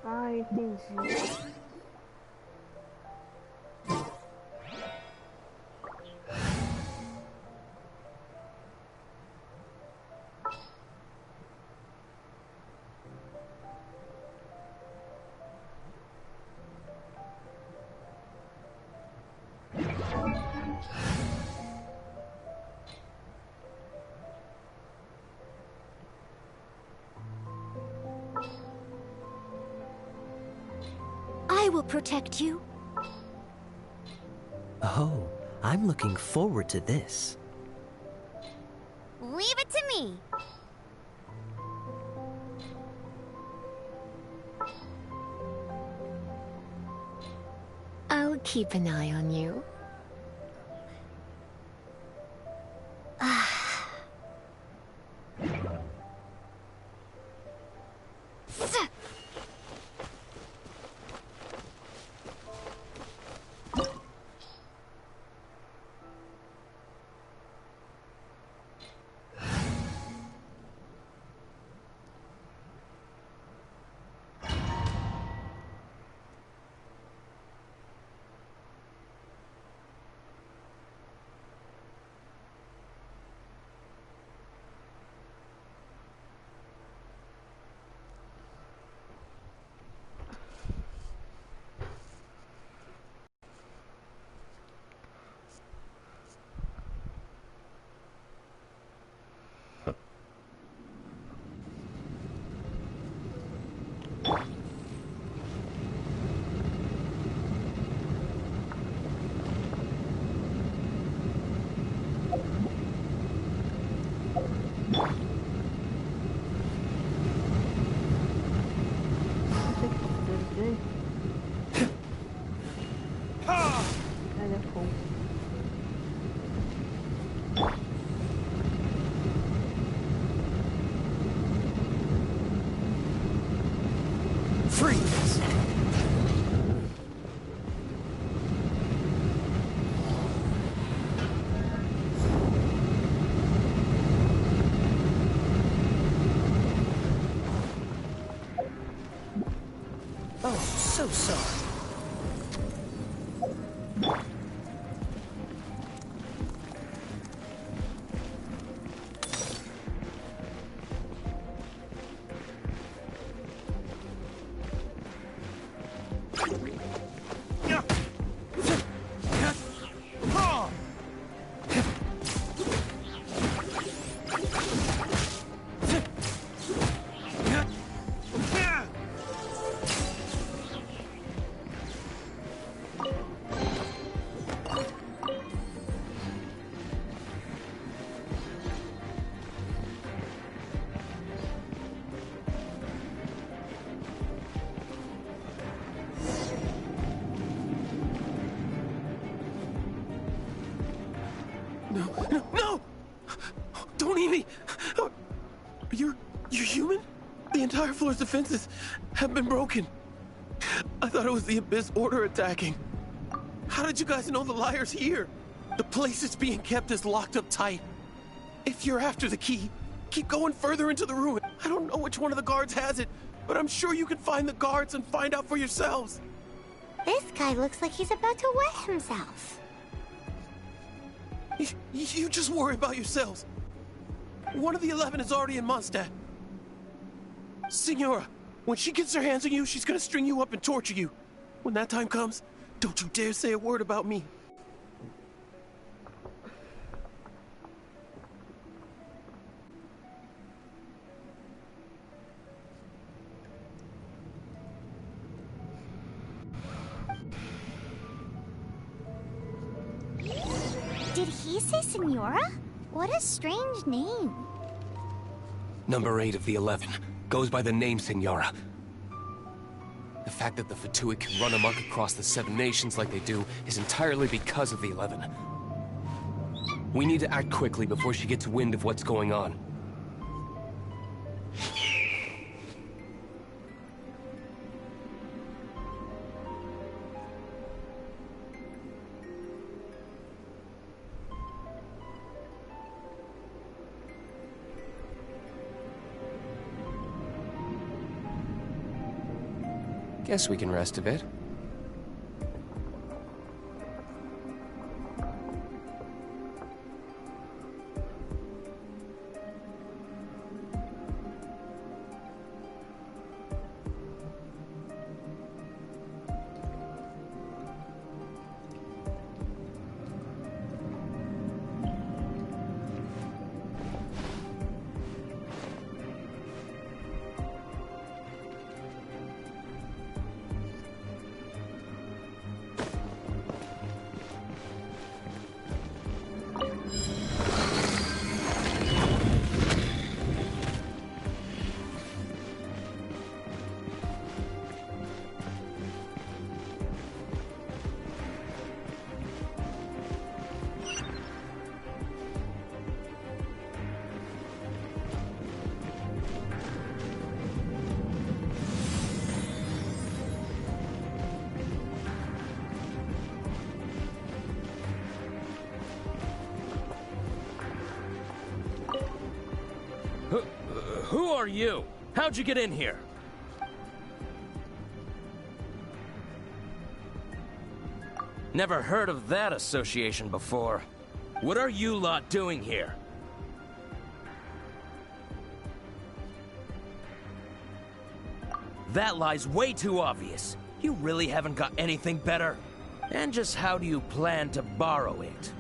E: Ah, entendi.
B: I will protect you.
F: Oh, I'm looking forward to this.
B: Leave it to me.
N: I'll keep an eye on you.
G: Freeze! Oh, so sorry. No! Don't eat me! You're human? The entire floor's defenses have been broken. I thought it was the Abyss Order attacking. How did you guys know the liar's here? The place is being kept is locked up tight. If you're after the key, keep going further into the ruin. I don't know which one of the guards has it, but I'm sure you can find the guards and find out for yourselves.
B: This guy looks like he's about to wet himself.
G: You just worry about yourselves. One of the 11 is already in Mondstadt. Signora, when she gets her hands on you, she's gonna string you up and torture you. When that time comes, don't you dare say a word about me.
B: Did he say Senora? What a strange name.
L: Number 8 of the 11. Goes by the name Senora. The fact that the Fatui can run amok across the 7 nations like they do is entirely because of the 11. We need to act quickly before she gets wind of what's going on. Guess we can rest a bit.
F: Who are you? How'd you get in here? Never heard of that association before. What are you lot doing here? That lie's way too obvious. You really haven't got anything better? And just how do you plan to borrow it?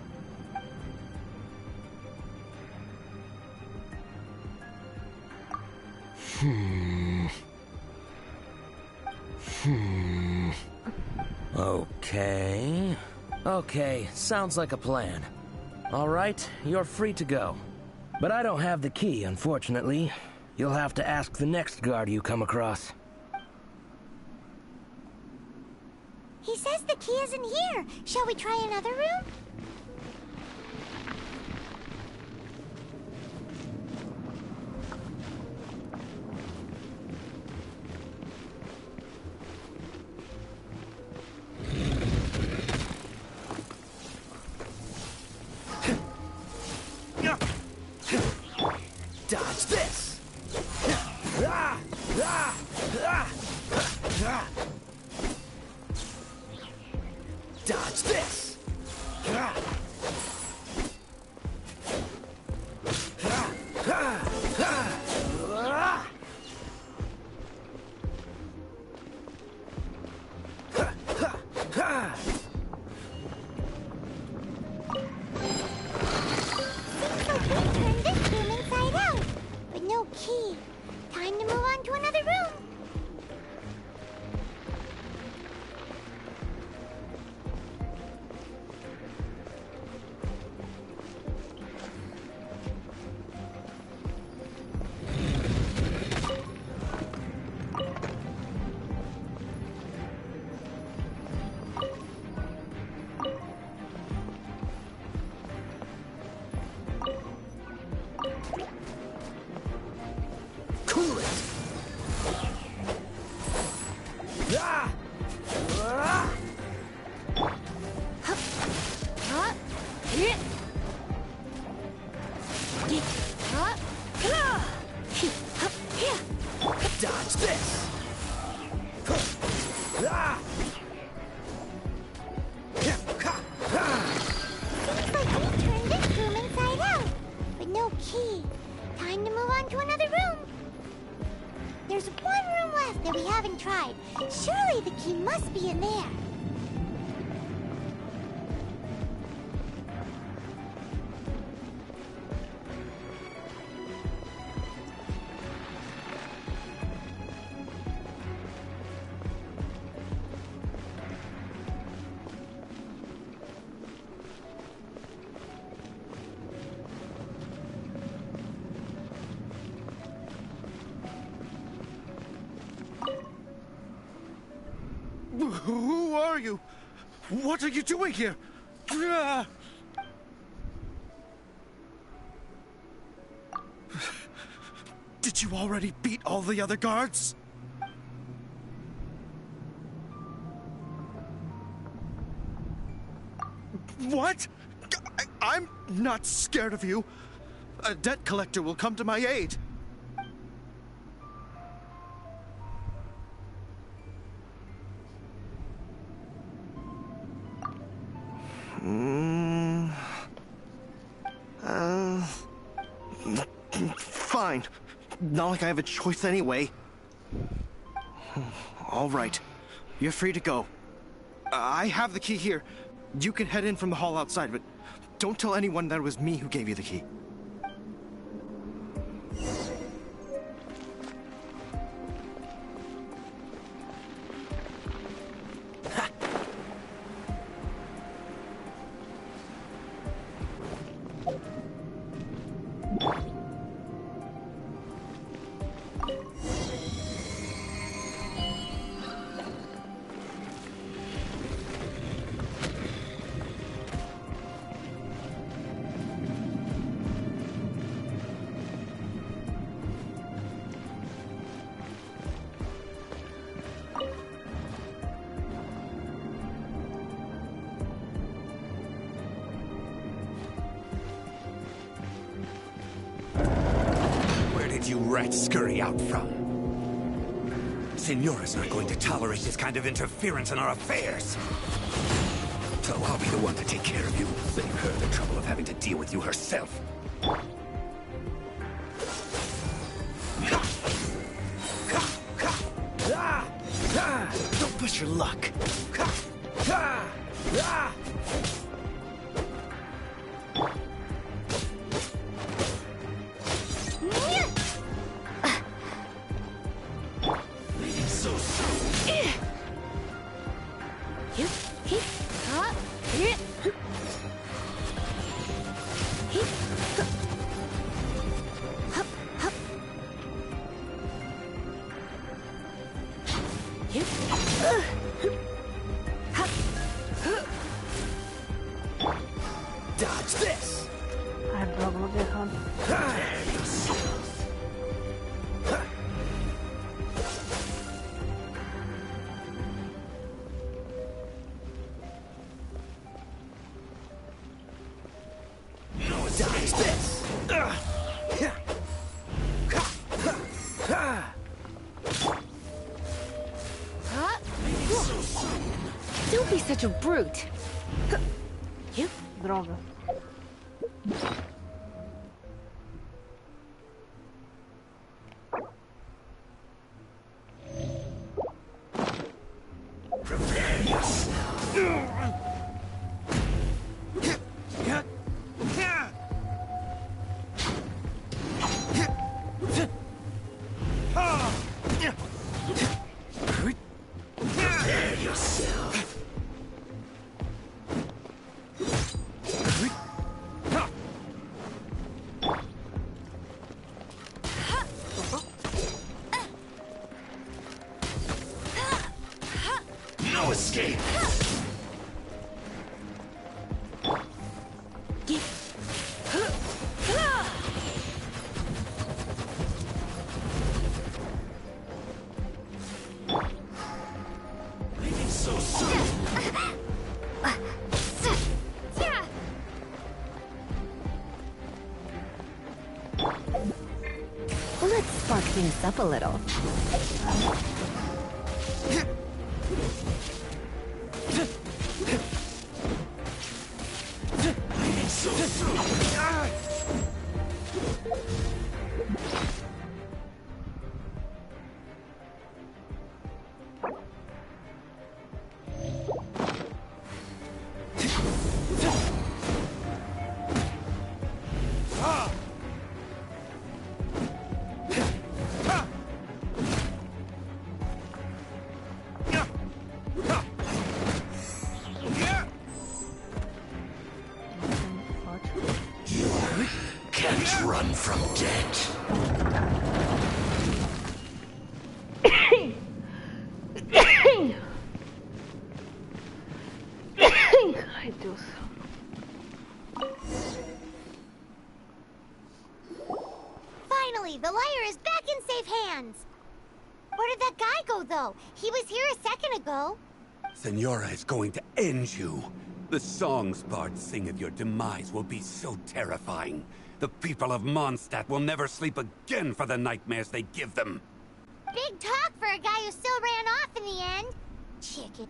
F: Okay, sounds like a plan. All right, you're free to go. But I don't have the key, unfortunately. You'll have to ask the next guard you come across.
B: He says the key isn't here. Shall we try another room?
F: Dodge this! Dodge this!
B: Key. Time to move on to another room.
F: Dodge this!
B: Seems like we turned this room inside out, but no key. Time to move on to another room. There's one room left that we haven't tried. Surely the key must be in there.
M: What are you doing here? Did you already beat all the other guards? What? I'm not scared of you. A debt collector will come to my aid. Fine. Not like I have a choice anyway. All right. You're free to go. I have the key here. You can head in from the hall outside, but don't tell anyone that it was me who gave you the key.
O: You rats scurry out from? Signora's not going to tolerate this kind of interference in our affairs. So I'll be the one to take care of you. Save her the trouble of having to deal with you herself. Don't push your luck. Dodge this!
E: Ai, droga, vou errado.
O: Dodge this!
N: Don't be such a brute. You?
E: Droga.
O: Prepare yourself. Prepare yourself. No escape. Leaving so soon.
N: Let's spark things up a little.
O: Leaving so soon. Can't run from death.
B: The lyre is back in safe hands! Where did that guy go, though? He was here a second ago.
O: Senora is going to end you. The songs bards sing of your demise will be so terrifying. The people of Mondstadt will never sleep again for the nightmares they give them.
B: Big talk for a guy who still ran off in the end. Chicken.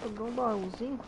E: Sobrou um baúzinho.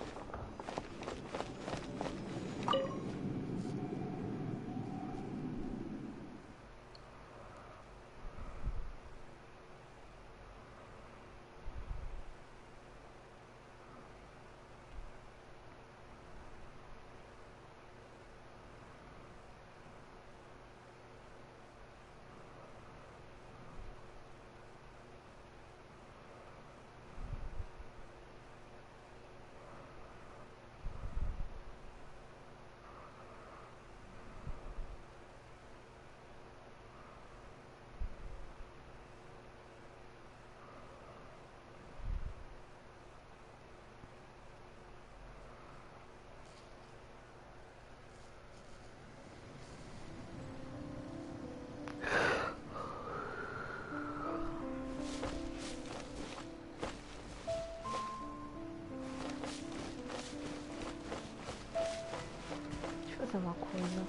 E: Fazer uma coisa,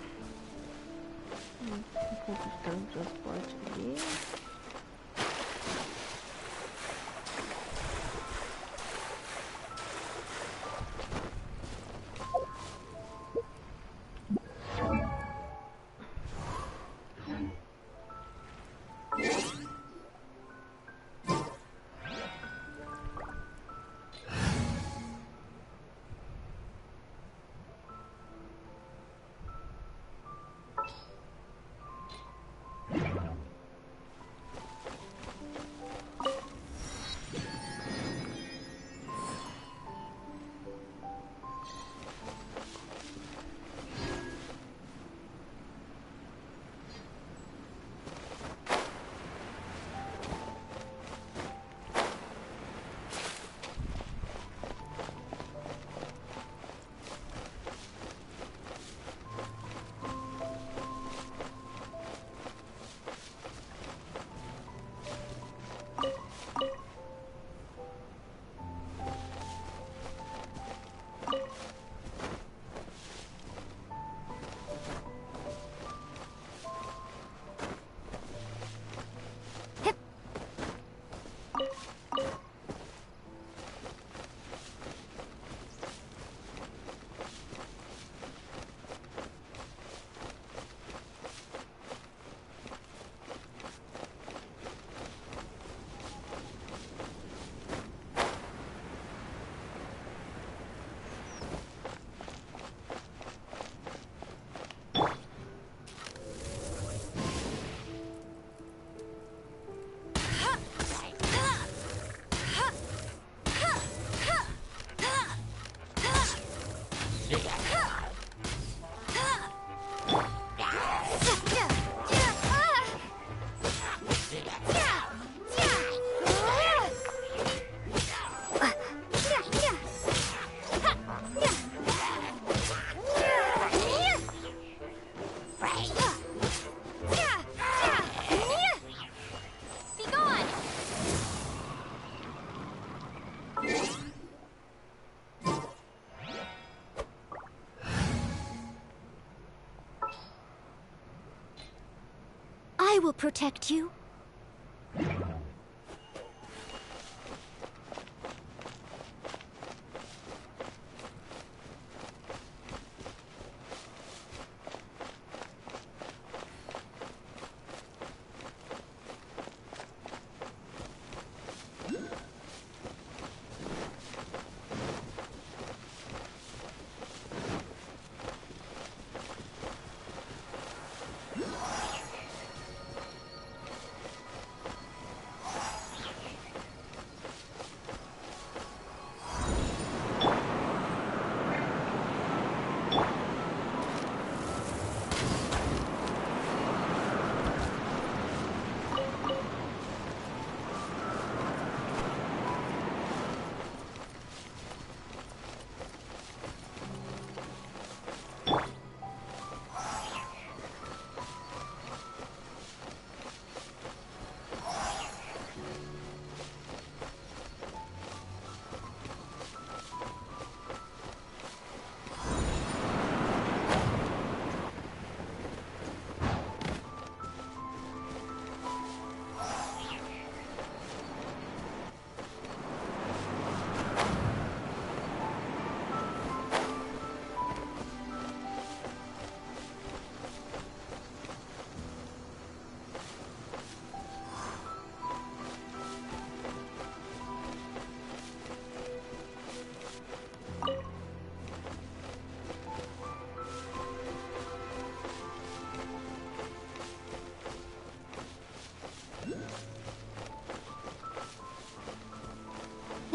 E: um ponto de transporte ali.
B: I will protect you.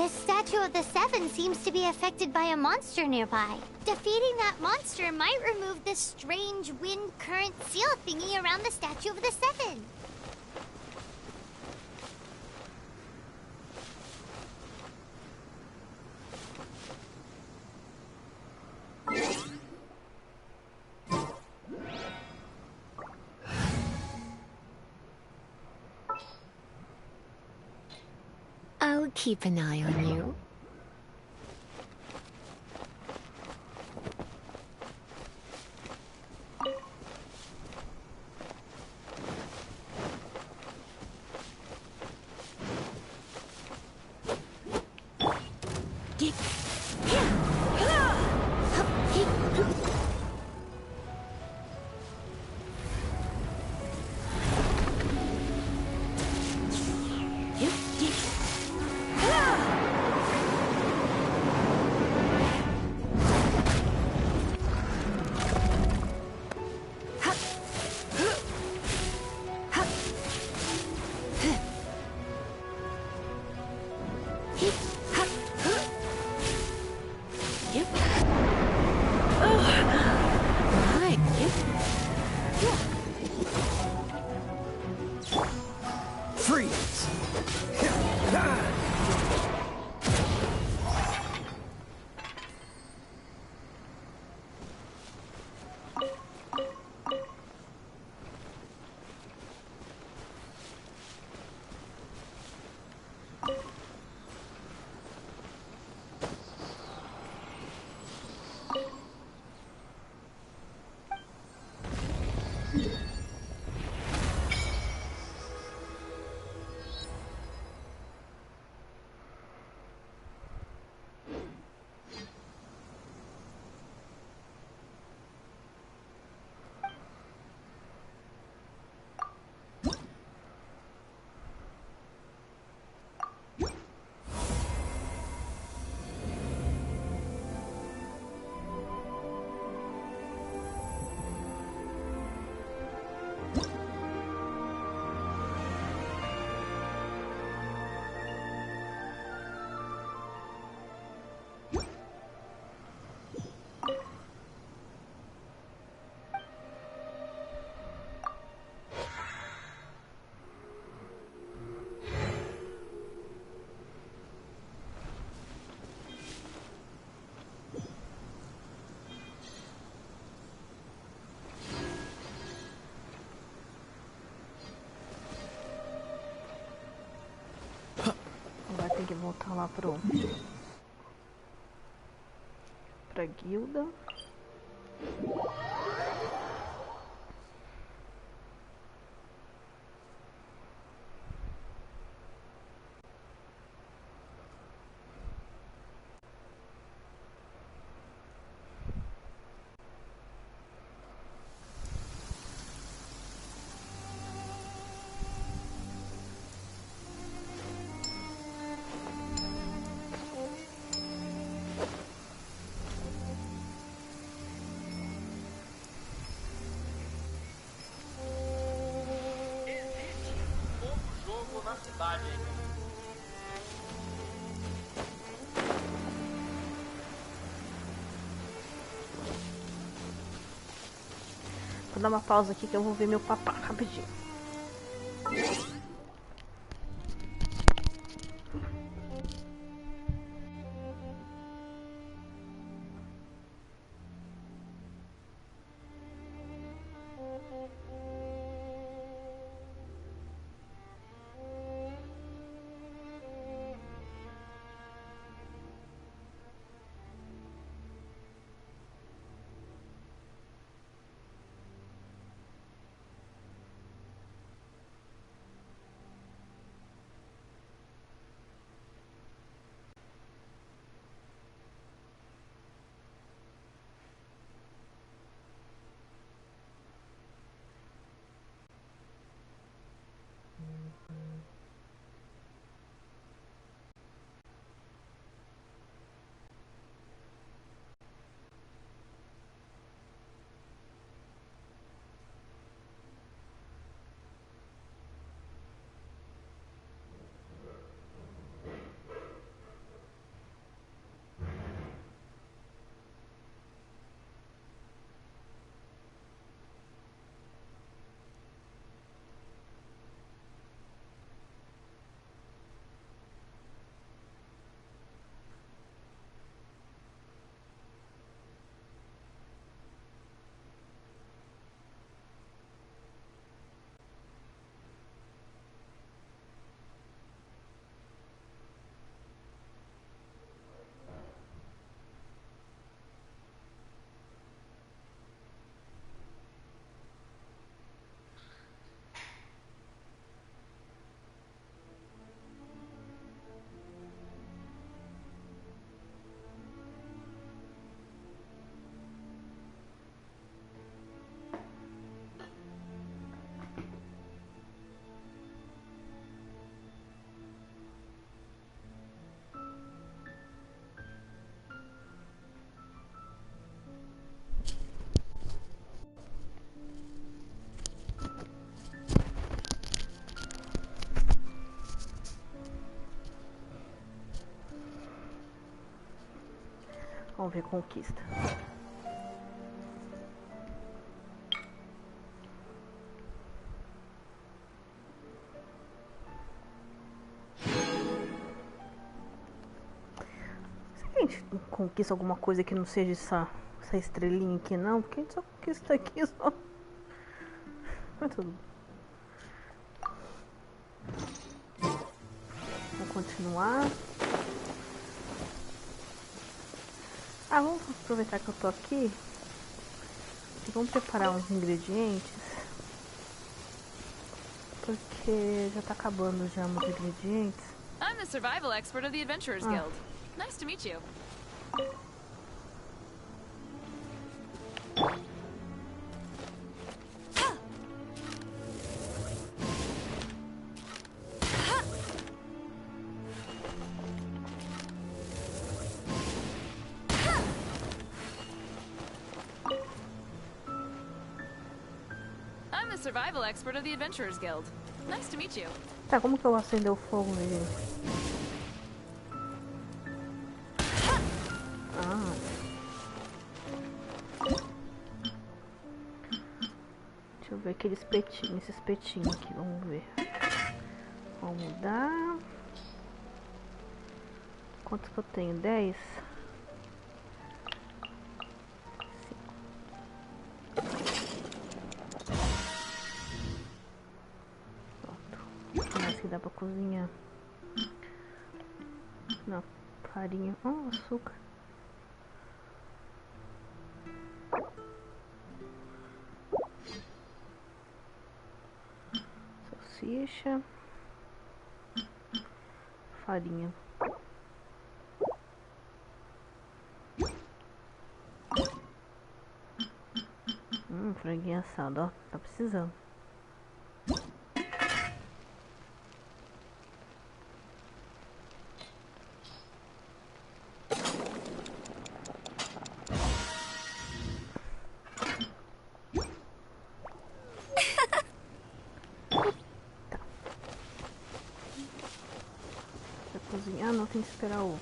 B: This statue of the Seven seems to be affected by a monster nearby. Defeating that monster might remove this strange wind current seal thingy around the statue of the Seven.
N: I'll keep an eye on you.
E: Tem que voltar lá pra guilda. Vou dar uma pausa aqui que eu vou ver meu papá rapidinho.
A: ver conquista. Será que a gente conquista alguma coisa que não seja essa estrelinha aqui não? Porque a gente só conquista aqui só. Mas tudo bem. Vou continuar. Ah, vamos aproveitar que eu tô aqui e vamos preparar uns ingredientes, porque já tá acabando já os ingredientes.
P: I'm the survival expert of the Adventurers Guild. Nice to meet you. I'm the survival expert of the Adventurers Guild. Nice to meet you.
A: Tá, como que eu acender o fogo, meu gente? Ah. Deixa eu ver aquele espetinho, esse espetinho aqui, vamos ver. Vamos mudar. Quantos que eu tenho? 10? Que dá pra cozinhar. Não, farinha. Oh, açúcar. Salsicha. Farinha. Franguinho assado, ó. Tá precisando. Cozinhar, não tem que esperar o.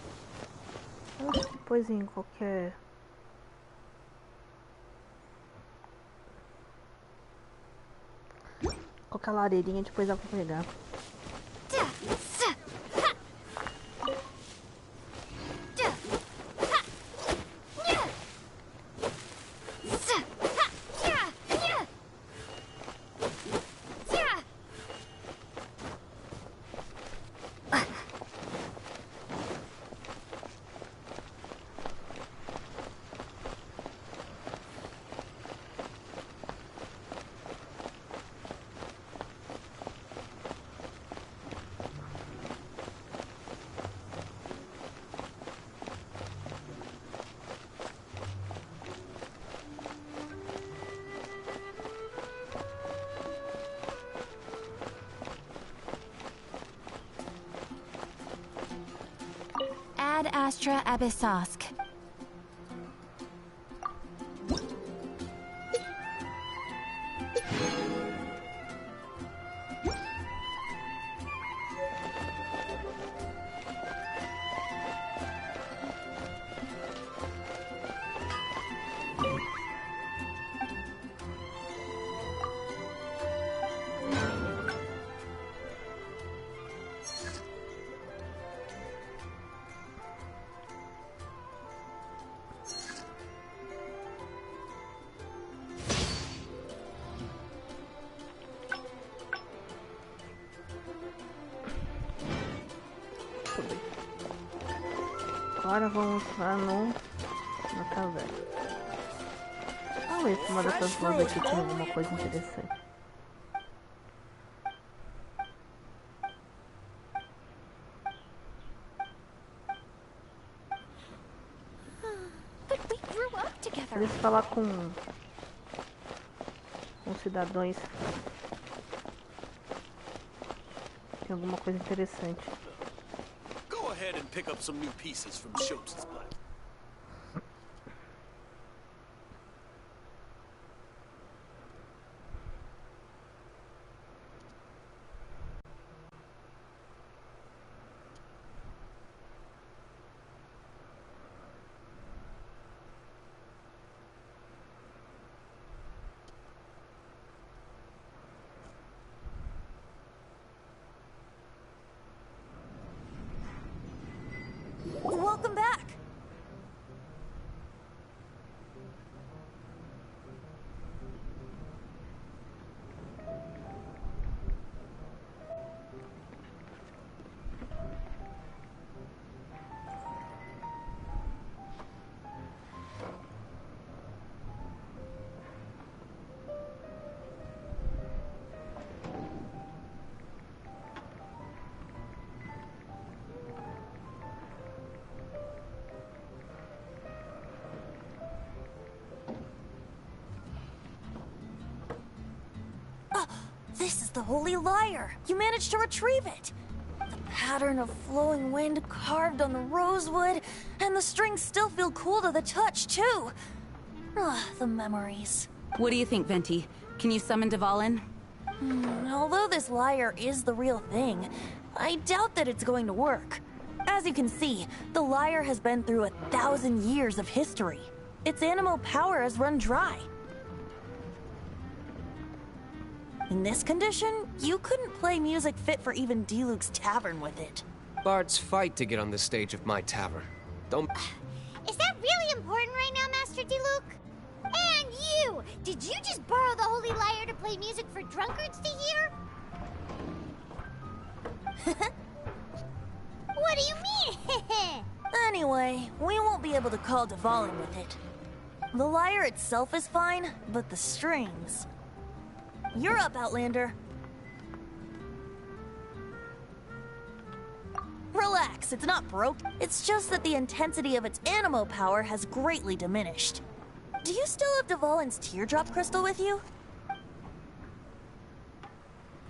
A: Depois em qualquer lareirinha, depois dá pra pegar.
B: Ad Astra Abyssosk. Agora vamos lá na caverna. Vamos ver se uma dessas duas aqui tem alguma coisa interessante. Eles falar com cidadãos. Tem alguma coisa interessante.
G: Go ahead and pick up some new pieces from Schultz's plant.
D: the Holy Lyre! You managed to retrieve it! The pattern of flowing wind carved on the rosewood, and the strings still feel cool to the touch, too! Ah, the memories.
C: What do you think, Venti? Can you summon Dvalin?
D: Although this lyre is the real thing, I doubt that it's going to work. As you can see, the lyre has been through 1,000 years of history. Its animal power has run dry. In this condition, you couldn't play music fit for even Diluc's tavern with it.
L: Bards fight to get on the stage of my tavern. Don't...
B: Is that really important right now, Master Diluc? And you! Did you just borrow the Holy Lyre to play music for drunkards to hear? What do you mean?
D: Anyway, we won't be able to call Dvalin with it. The lyre itself is fine, but the strings... You're up, Outlander. Relax, it's not broke. It's just that the intensity of its animo power has greatly diminished. Do you still have Dvalin's teardrop crystal with you?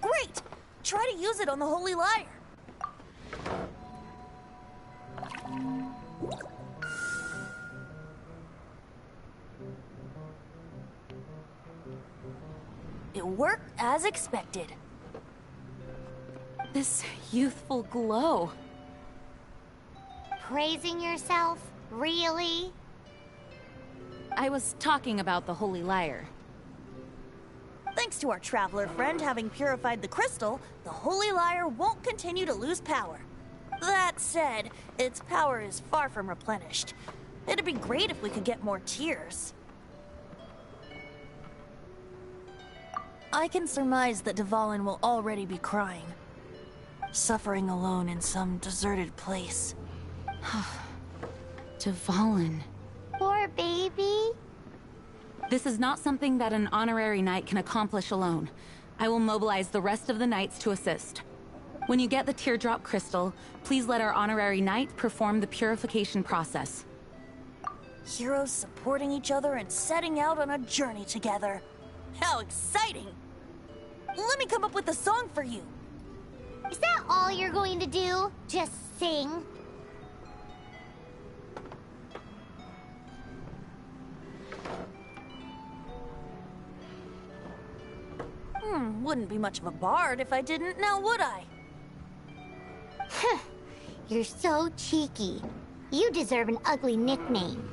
D: Great! Try to use it on the Holy Lyre. It worked as expected.
C: This youthful glow.
B: Praising yourself? Really?
C: I was talking about the Holy Lyre.
D: Thanks to our traveler friend having purified the crystal, the Holy Lyre won't continue to lose power. That said, its power is far from replenished. It'd be great if we could get more tears. I can surmise that Dvalin will already be crying. Suffering alone in some deserted place.
C: Dvalin.
B: Poor baby.
C: This is not something that an honorary knight can accomplish alone. I will mobilize the rest of the knights to assist. When you get the teardrop crystal, please let our honorary knight perform the purification process.
D: Heroes supporting each other and setting out on a journey together. How exciting! Let me come up with a song for you.
B: Is that all you're going to do? Just sing?
D: Wouldn't be much of a bard if I didn't, now would I?
B: You're so cheeky. You deserve an ugly nickname.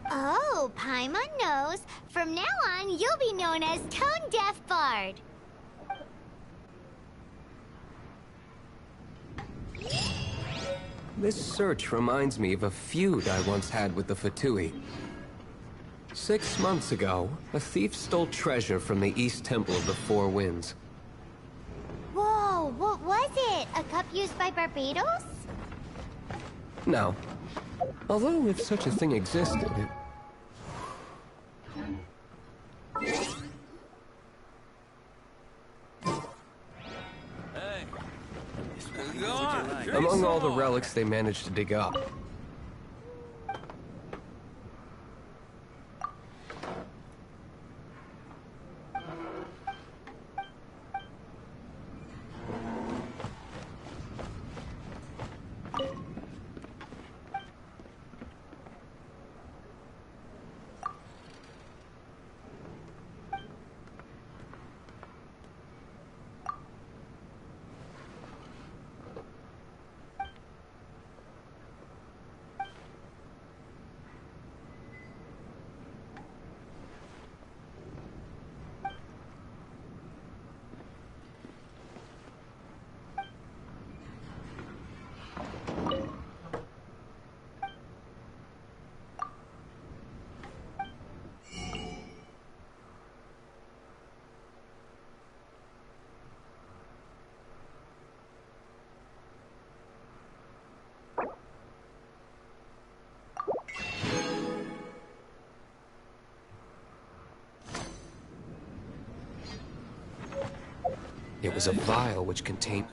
B: Oh, Paimon knows. From now on, you'll be known as Tone Deaf Bard.
L: This search reminds me of a feud I once had with the Fatui. 6 months ago, a thief stole treasure from the East Temple of the Four Winds.
B: Whoa, what was it? A cup used by Barbados?
L: No. Although if such a thing existed, it... Among all the relics they managed to dig up, it was a vial which contained...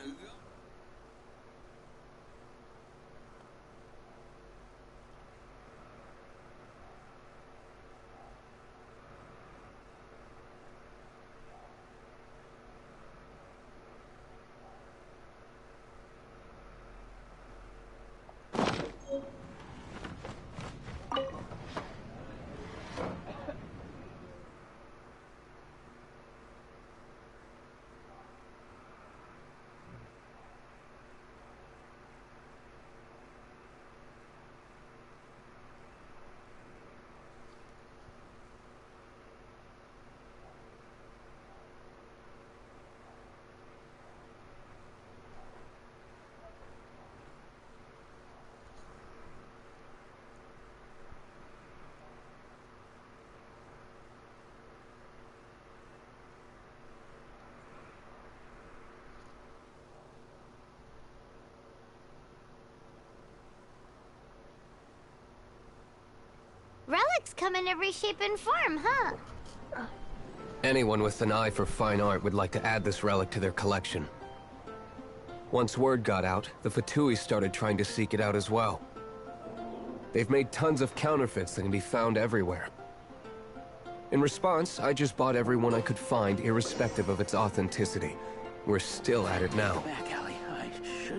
B: relics come in every shape and form, huh?
L: Anyone with an eye for fine art would like to add this relic to their collection. Once word got out, the Fatui started trying to seek it out as well. They've made tons of counterfeits that can be found everywhere. In response, I just bought every one I could find, irrespective of its authenticity. We're still at it now.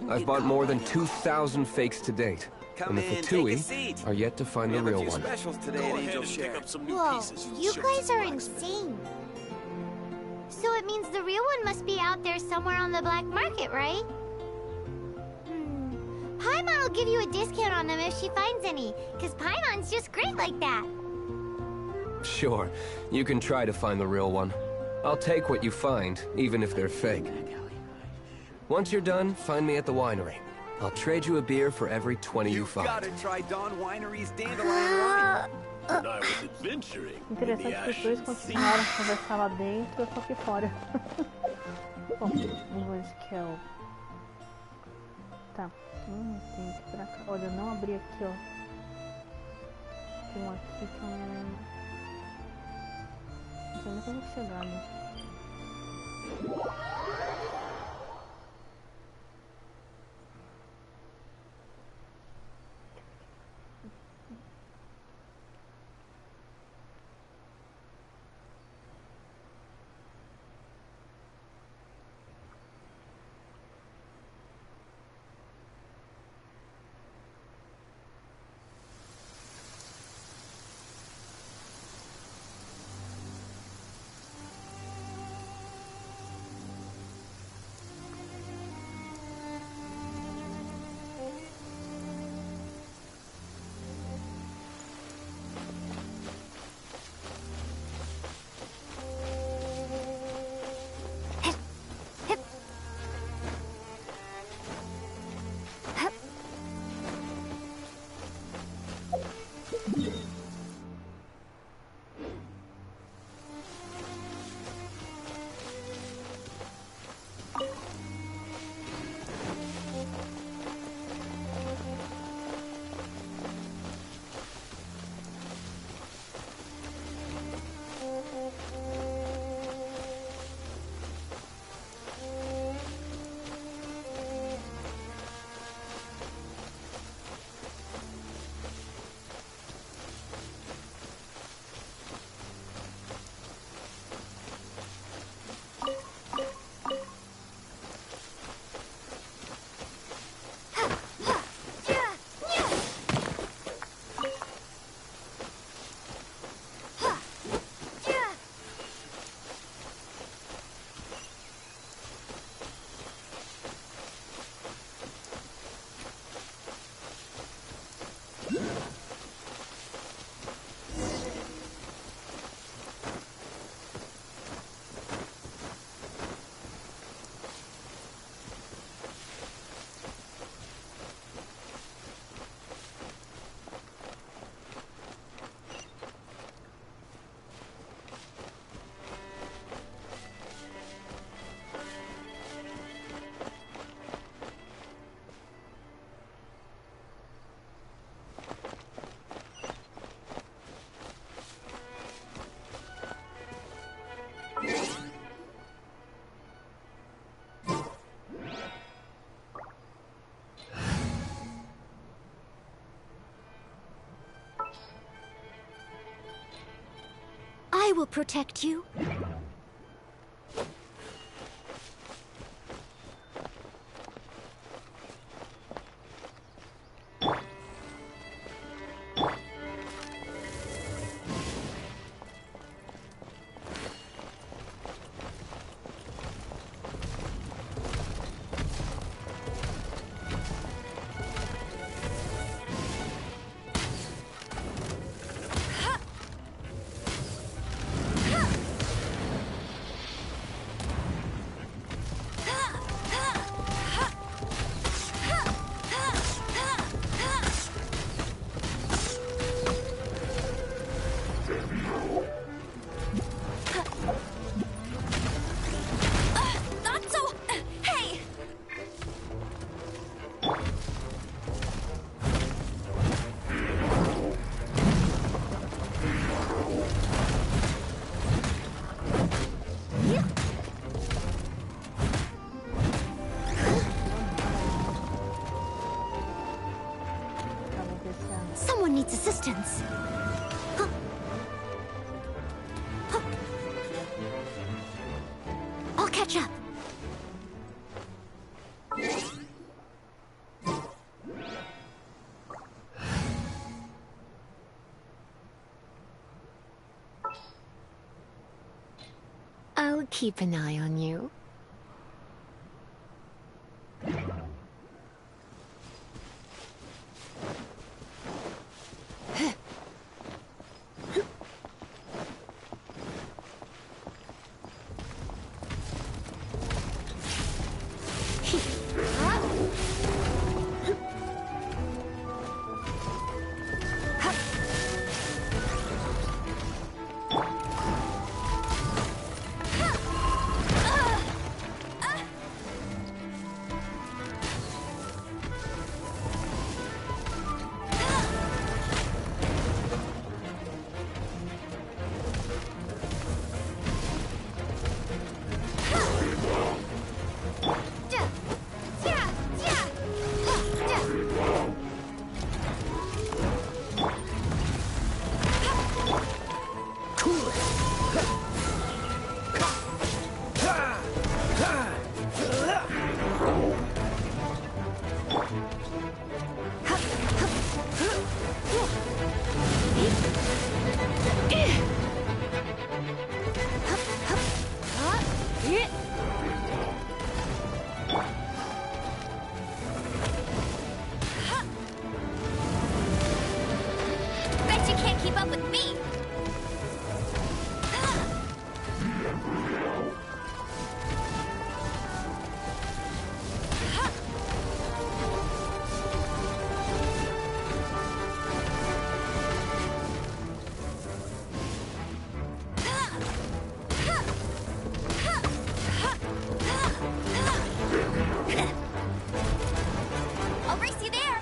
L: I've bought more than 2,000 fakes to date, and the Fatui are yet to find the real one.
B: Whoa, you guys are insane. So it means the real one must be out there somewhere on the black market, right? Paimon will give you a discount on them if she finds any, because Paimon's just great like that.
L: Sure, you can try to find the real one. I'll take what you find, even if they're fake. Once you're done, find me at the winery. I'll trade you a beer for every 20 you find.
O: Gotta try Dawn Winery's dandelion wine.
I: And I was adventuring in
E: Interessante
I: the
E: que os dois
I: ashes.
E: continuaram a conversar lá dentro, eu tô aqui fora. Bom, vamos ver esse aqui é o... Tá, tem que ir pra cá. Olha, eu não abri aqui, ó. Tem um aqui que eu não sei nem como chegar, né?
B: I will protect you.
N: keep an eye on you.
B: Bet you can't keep up with me! I'll race you there!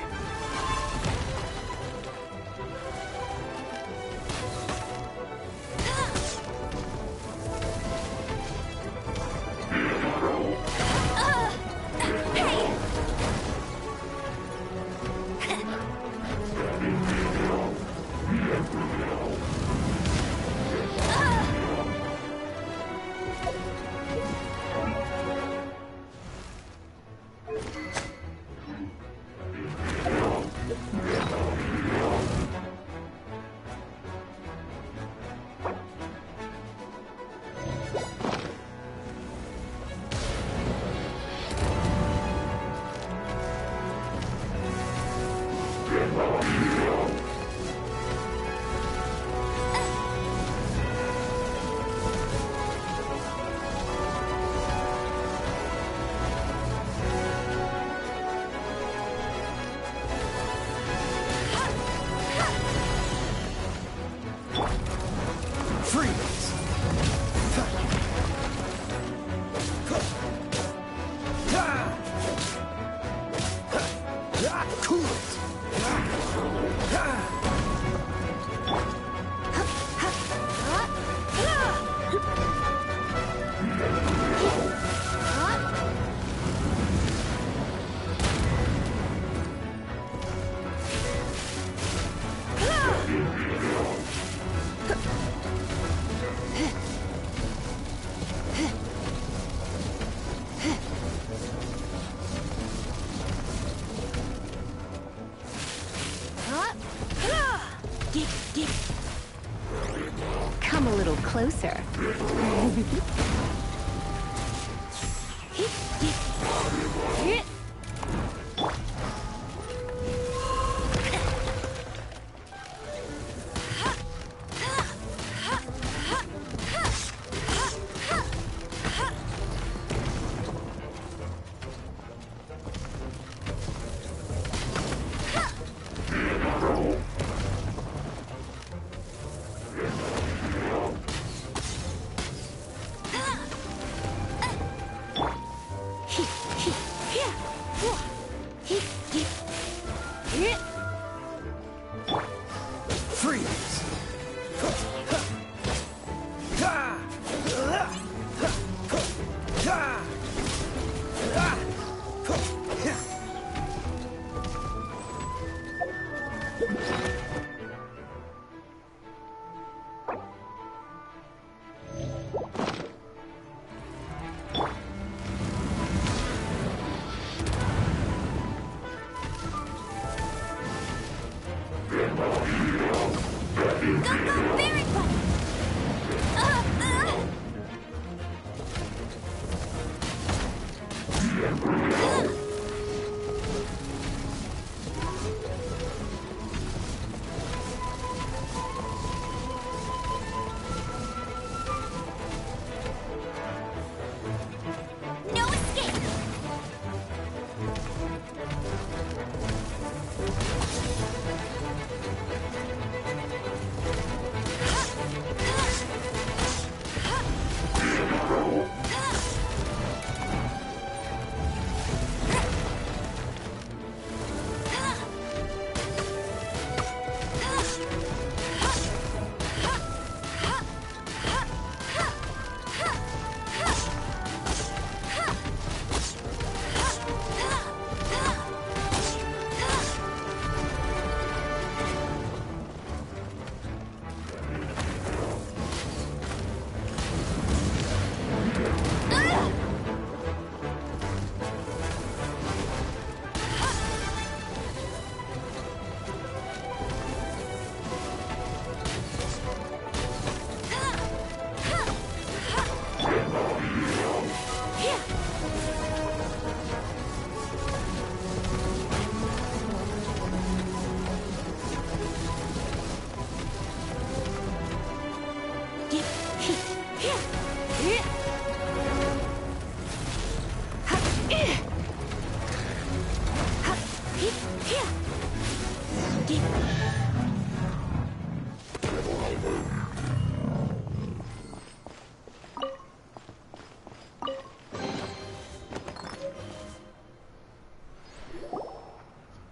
B: Hey!
G: Freeze! Cool it!
N: Come a little closer.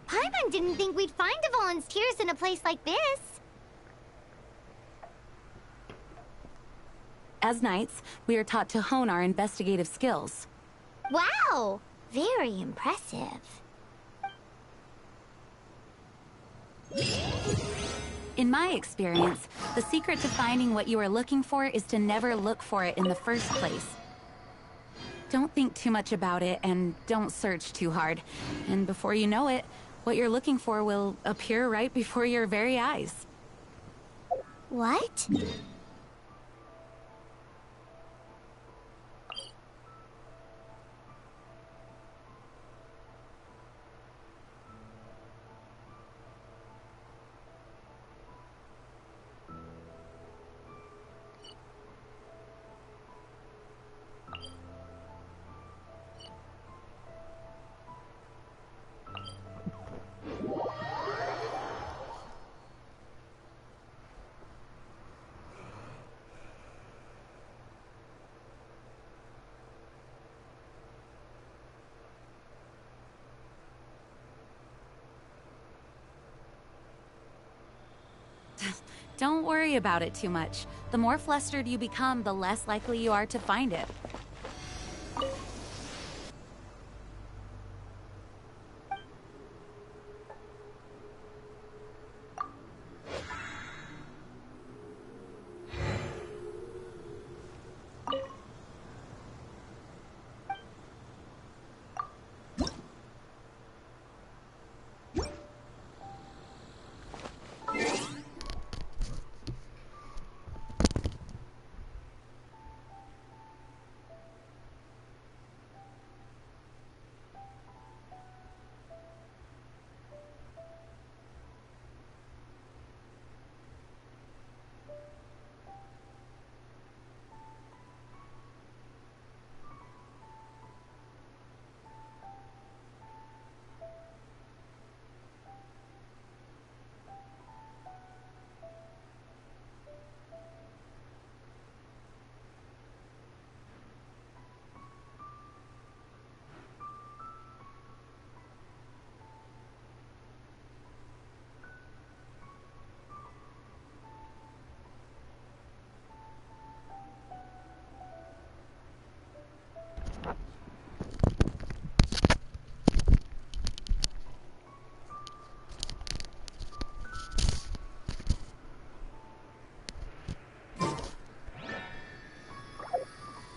B: Paimon didn't think we'd find Dvalin's tears in a place like this.
C: As knights, we are taught to hone our investigative skills.
B: Wow! Very impressive.
C: In my experience, the secret to finding what you are looking for is to never look for it in the first place. Don't think too much about it and don't search too hard. And before you know it, what you're looking for will appear right before your very eyes.
B: What?
C: Don't worry about it too much. The more flustered you become, the less likely you are to find it.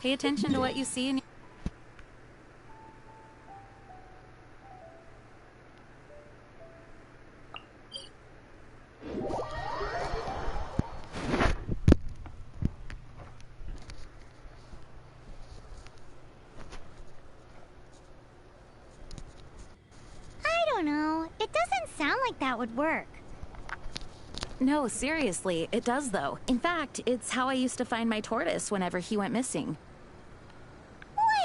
C: Pay attention to what you see in
B: I don't know. It doesn't sound like that would work.
C: No, seriously, it does though. In fact, it's how I used to find my tortoise whenever he went missing.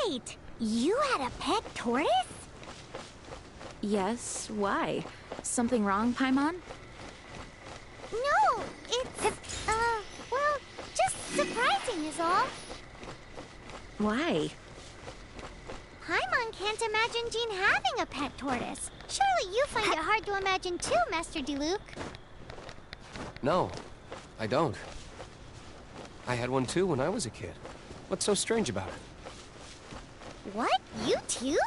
B: Wait! You had a pet tortoise?
C: Yes, why? Something wrong, Paimon?
B: No, it's, well, just surprising is all.
C: Why?
B: Paimon can't imagine Jean having a pet tortoise. Surely you find it hard to imagine too, Master Diluc.
L: No, I don't. I had one too when I was a kid. What's so strange about it?
B: What? You too?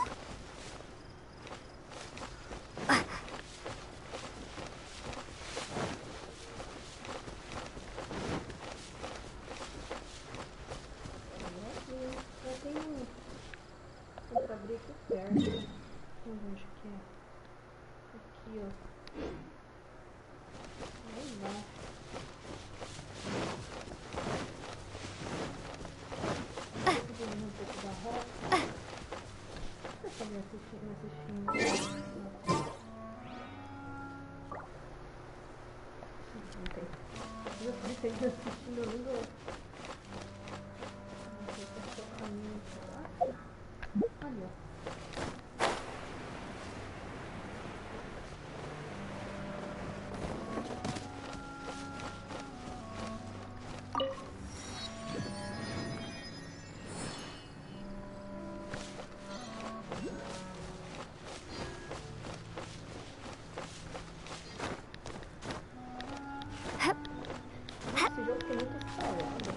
E: Olha. Esse jogo tem muita história, olha.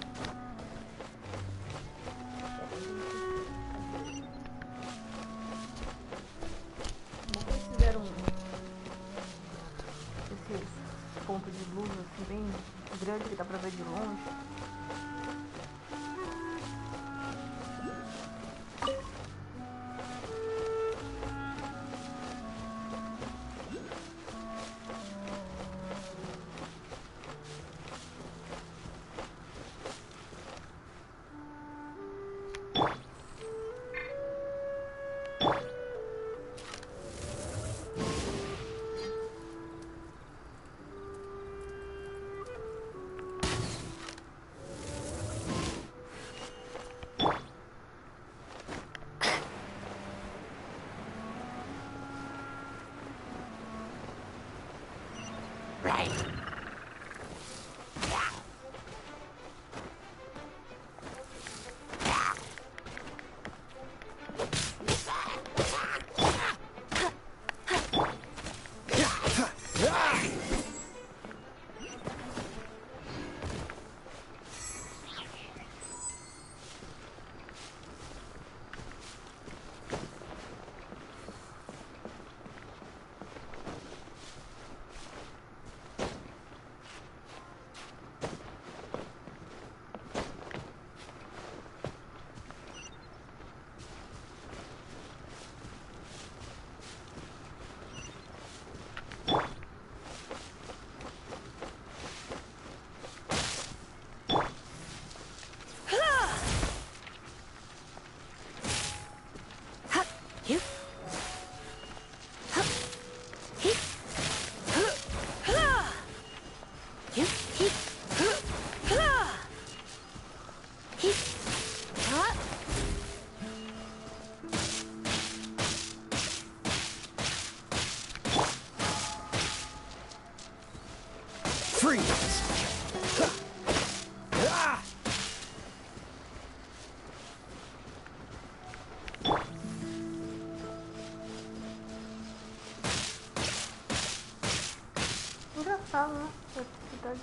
E: Como eles fizeram esses pontos de luz assim bem grande que dá pra ver de longe. Engraçado, né? Cidade.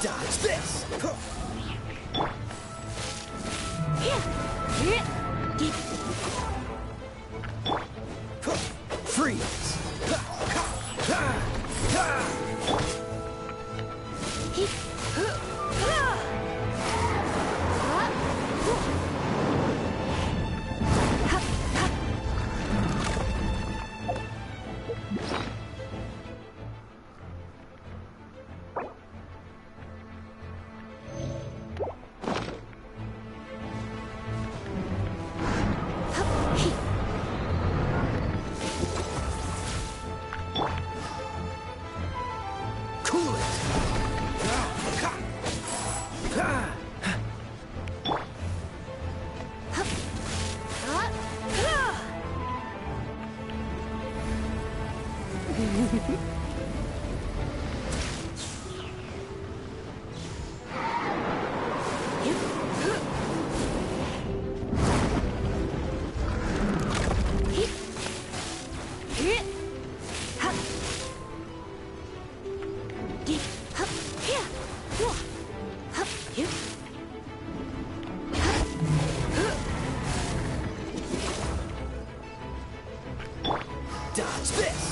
G: Dodge this! Freeze! Dodge this!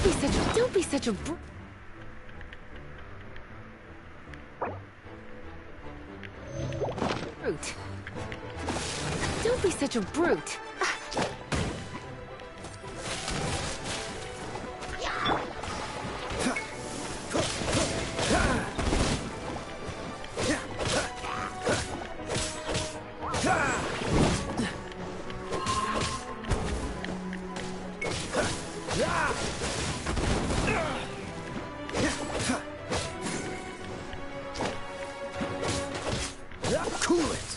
N: Don't be such a brute. Don't be such a brute.
G: Cool it!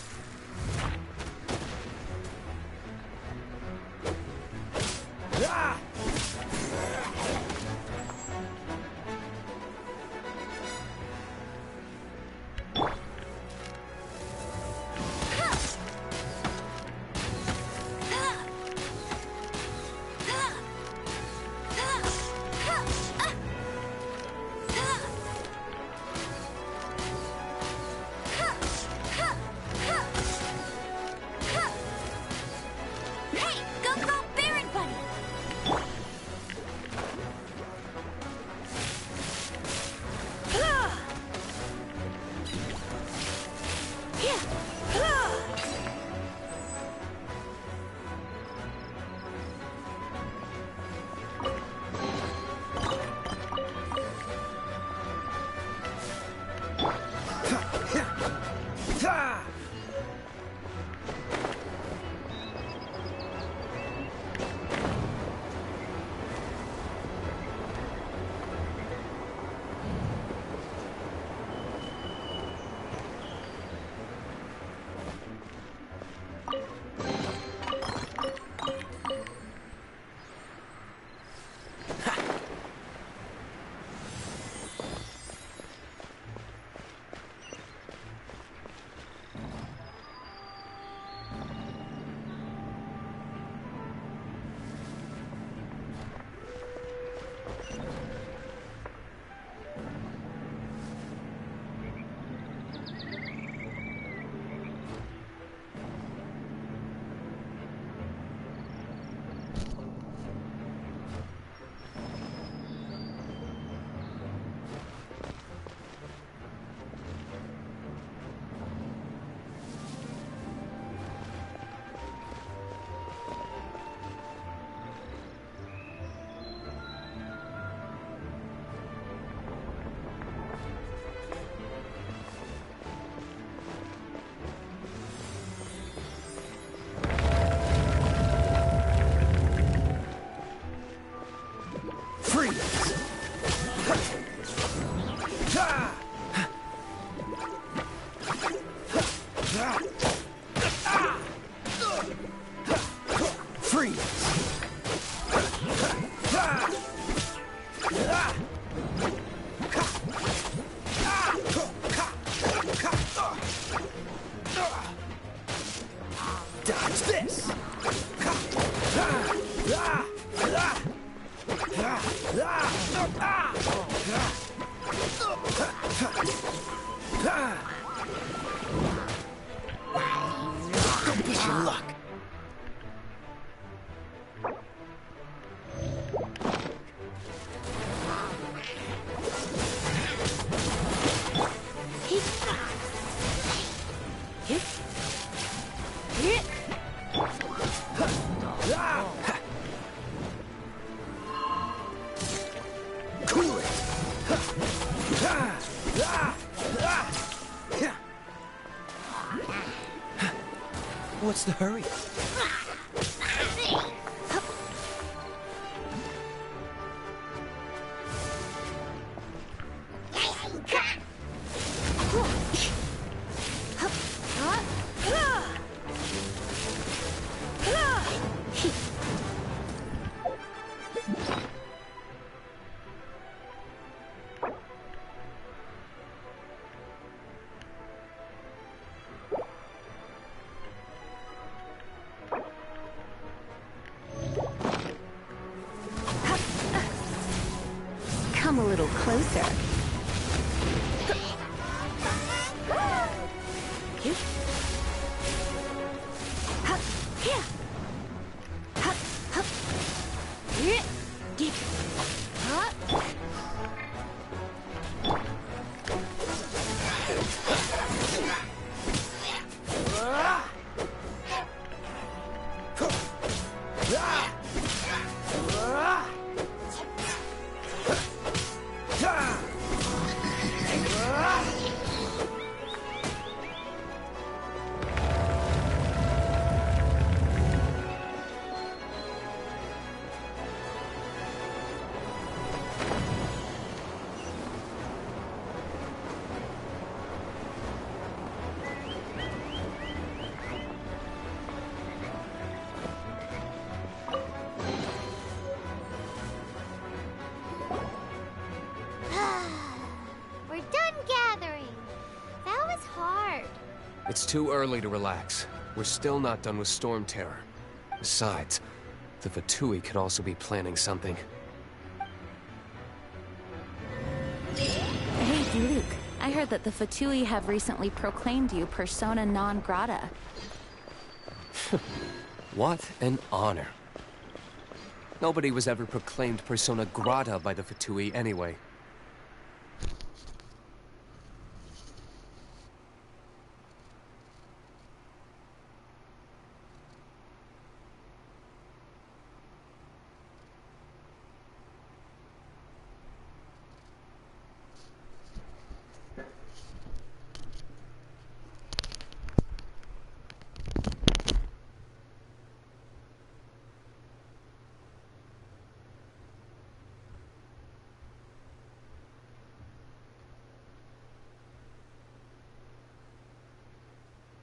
G: Don't push your luck. What's the hurry?
N: Come a little closer.
L: It's too early to relax. We're still not done with Stormterror. Besides, the Fatui could also be planning something.
C: Hey, Diluc. I heard that the Fatui have recently proclaimed you persona non grata.
L: What an honor. Nobody was ever proclaimed persona grata by the Fatui anyway.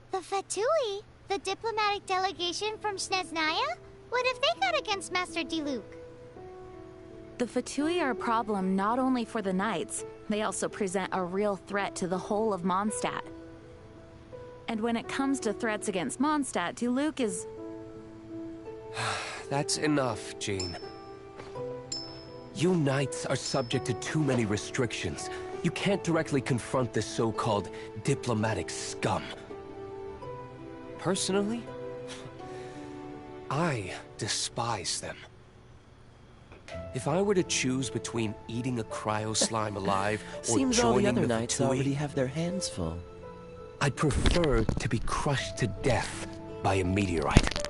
B: The Fatui? The diplomatic delegation from Snezhnaya? What have they got against Master Diluc?
C: The Fatui are a problem not only for the Knights, they also present a real threat to the whole of Mondstadt. And when it comes to threats against Mondstadt, Diluc is...
L: That's enough, Jean. You Knights are subject to too many restrictions. You can't directly confront this so-called diplomatic scum. Personally, I despise them. If I were to choose between eating a cryo slime alive or
Q: Seems all the
L: joining
Q: other
L: the
Q: knights
L: Fatui,
Q: already have their hands full.
L: I'd prefer to be crushed to death by a meteorite.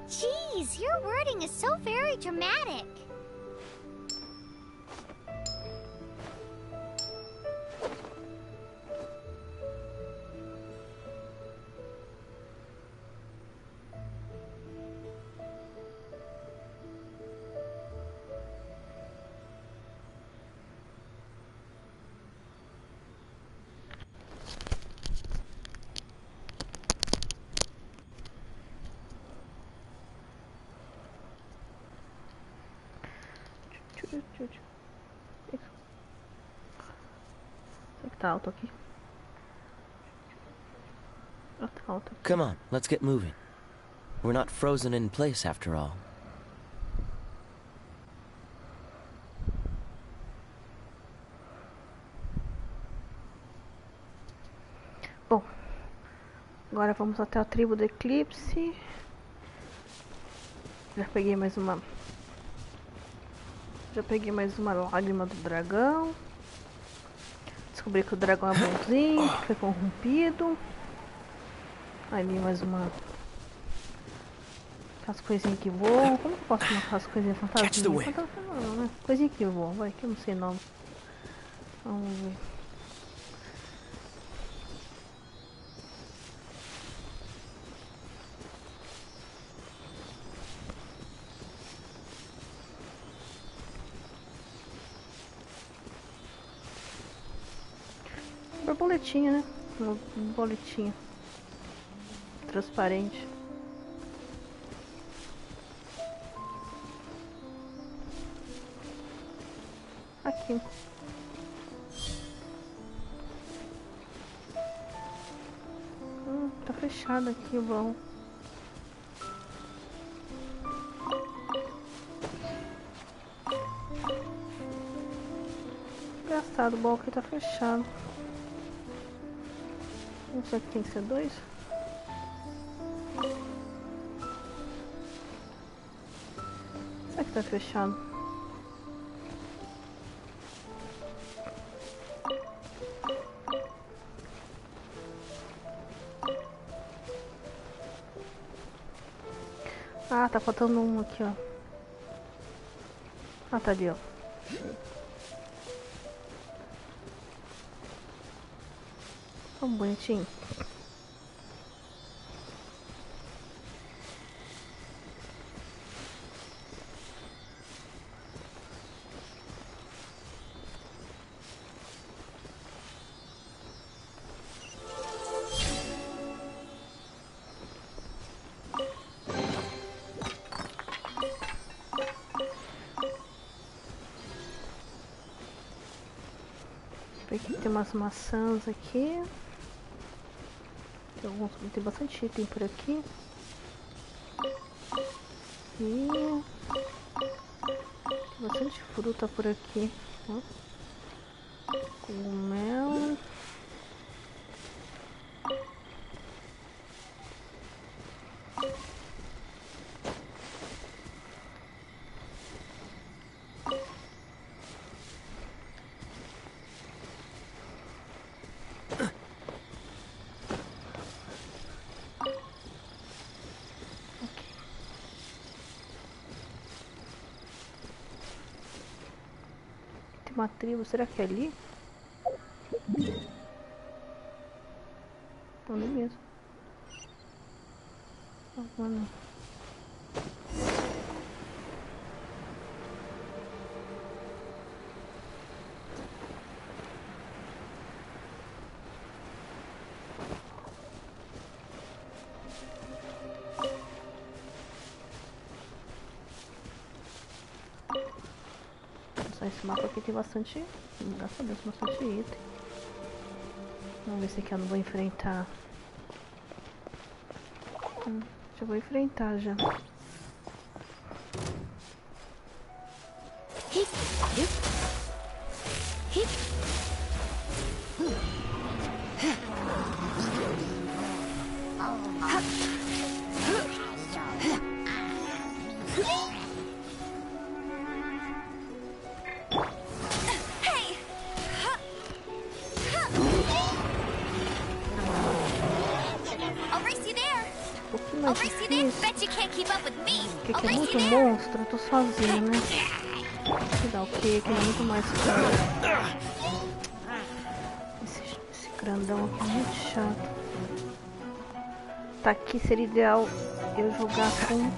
B: Jeez, your wording is so very dramatic.
E: Será que tá alto aqui? Ah, tá alto aqui.
Q: Come on, let's get moving. We're not frozen in place after all.
E: Bom, agora vamos até a tribo do Eclipse. Já peguei mais uma lágrima do dragão. Descobri que o dragão é bonzinho, que foi corrompido. Ali mais uma. As coisinhas que voam. Como que eu posso matar as coisinhas fantasmas? Não, né? Coisinha que voam, vai, que eu não sei o nome. Vamos ver. Borboletinha, né? Borboletinha. Transparente. Aqui. Tá fechado aqui o baú. Engraçado, o baú aqui tá fechado. Não sei que tem que ser 2. Será que tá fechado? Ah, tá faltando um aqui, ó. Ah, tá ali, ó. Tão bonitinho. Tem umas maçãs aqui.
A: Tem bastante item por aqui. E tem bastante fruta por aqui. Ó. Cogumelo. Uma tribo, será que é ali? Ali mesmo. Ah, mano. Esse mapa aqui tem bastante, graças a Deus, bastante item. Vamos ver se aqui eu não vou enfrentar. Já vou enfrentar já. Porque aqui é muito monstro, eu tô sozinha, né? Vou dar o que aqui é muito mais fácil. Esse grandão aqui é muito chato. Tá, aqui seria ideal eu jogar com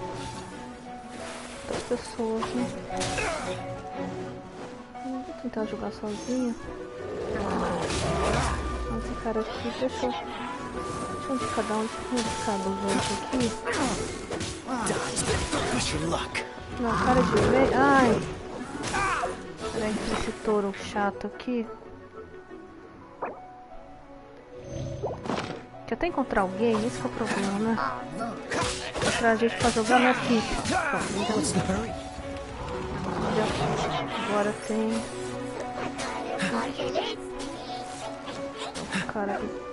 A: outras pessoas, né? Vou tentar jogar sozinha. Esse cara aqui, deixa eu de cada um, gente aqui. Não, cara de ver. Ai! Peraí, esse touro chato aqui. Deixa eu até encontrar alguém, esse que é o problema, né? Encontrar a gente pra jogar na equipe. Agora tem. O cara aqui.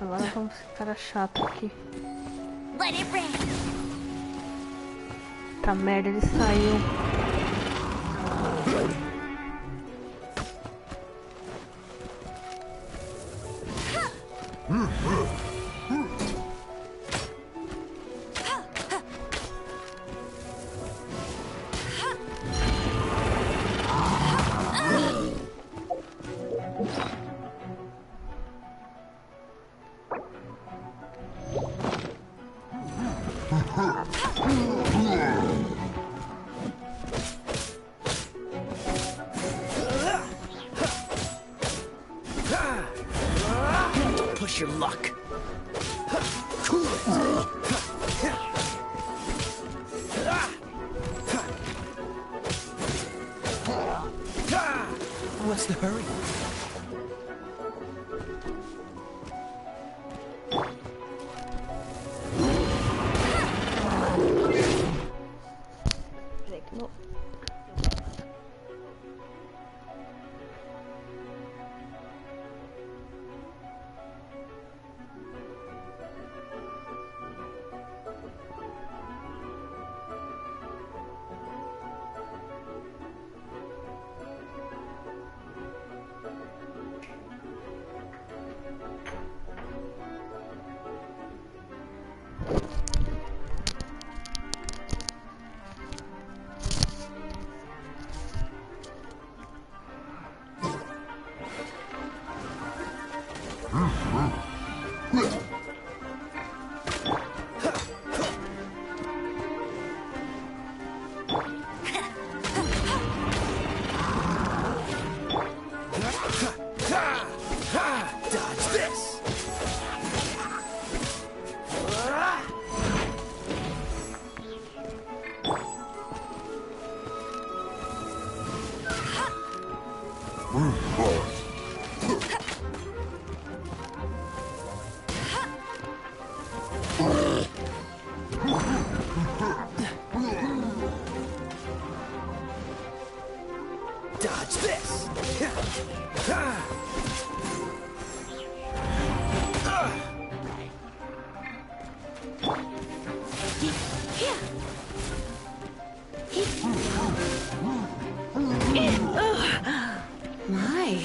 A: Agora vamos ficar chato aqui. Tá merda, ele saiu.
F: Don't push your luck. Cool it. What's the hurry?
E: No.
F: Dodge this!
N: My.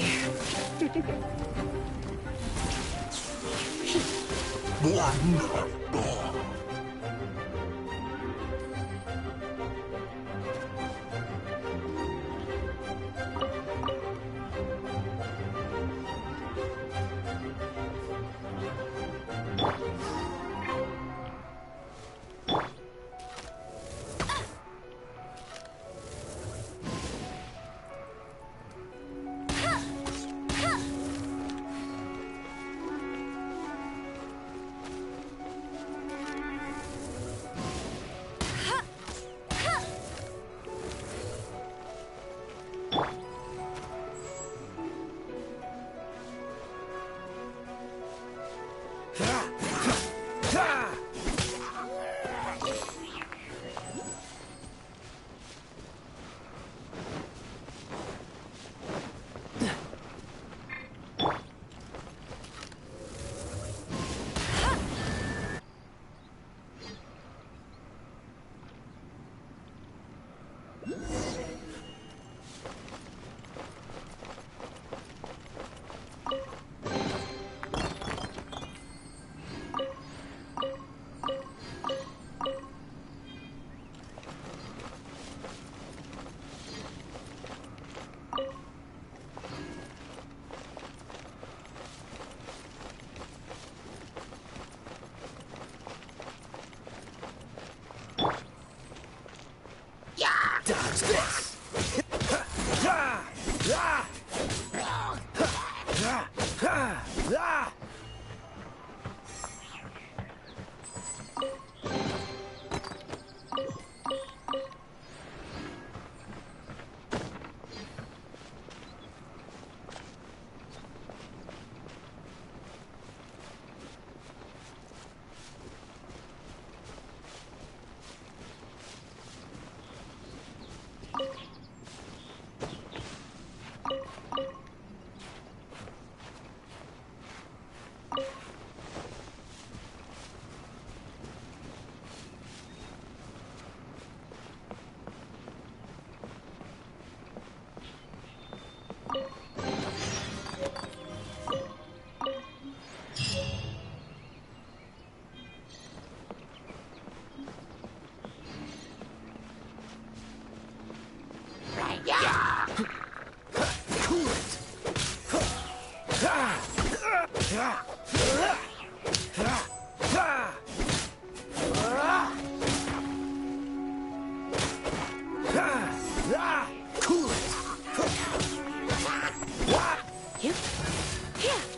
F: Dodge this!
N: Yep.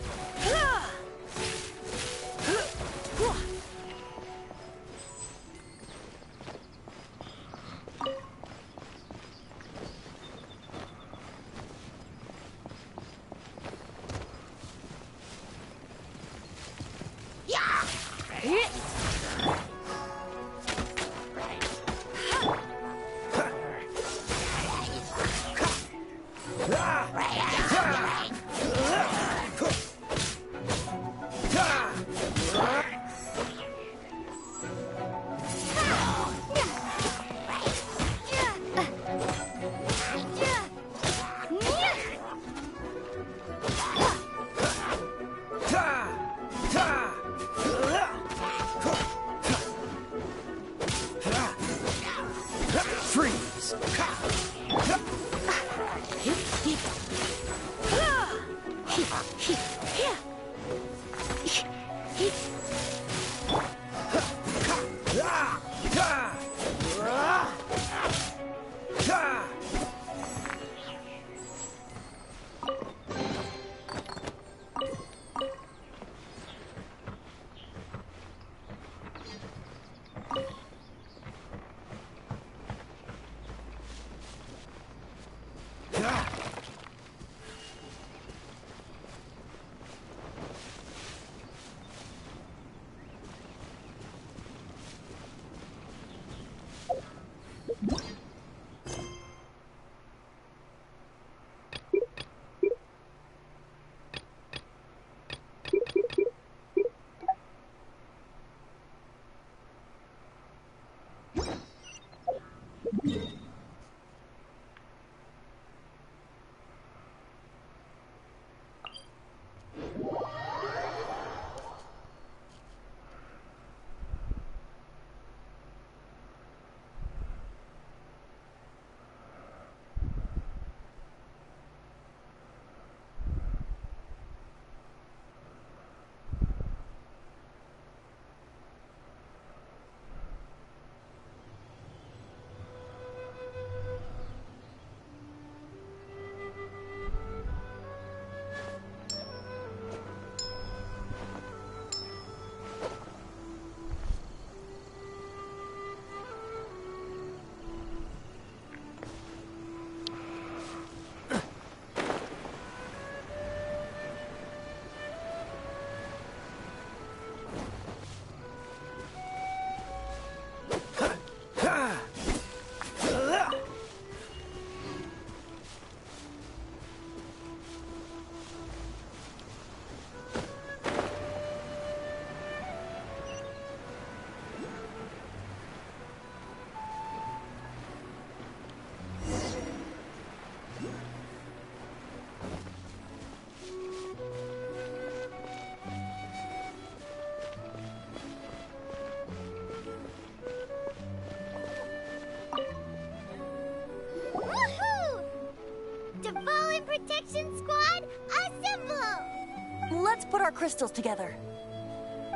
B: Protection Squad, assemble!
D: Let's put our crystals together.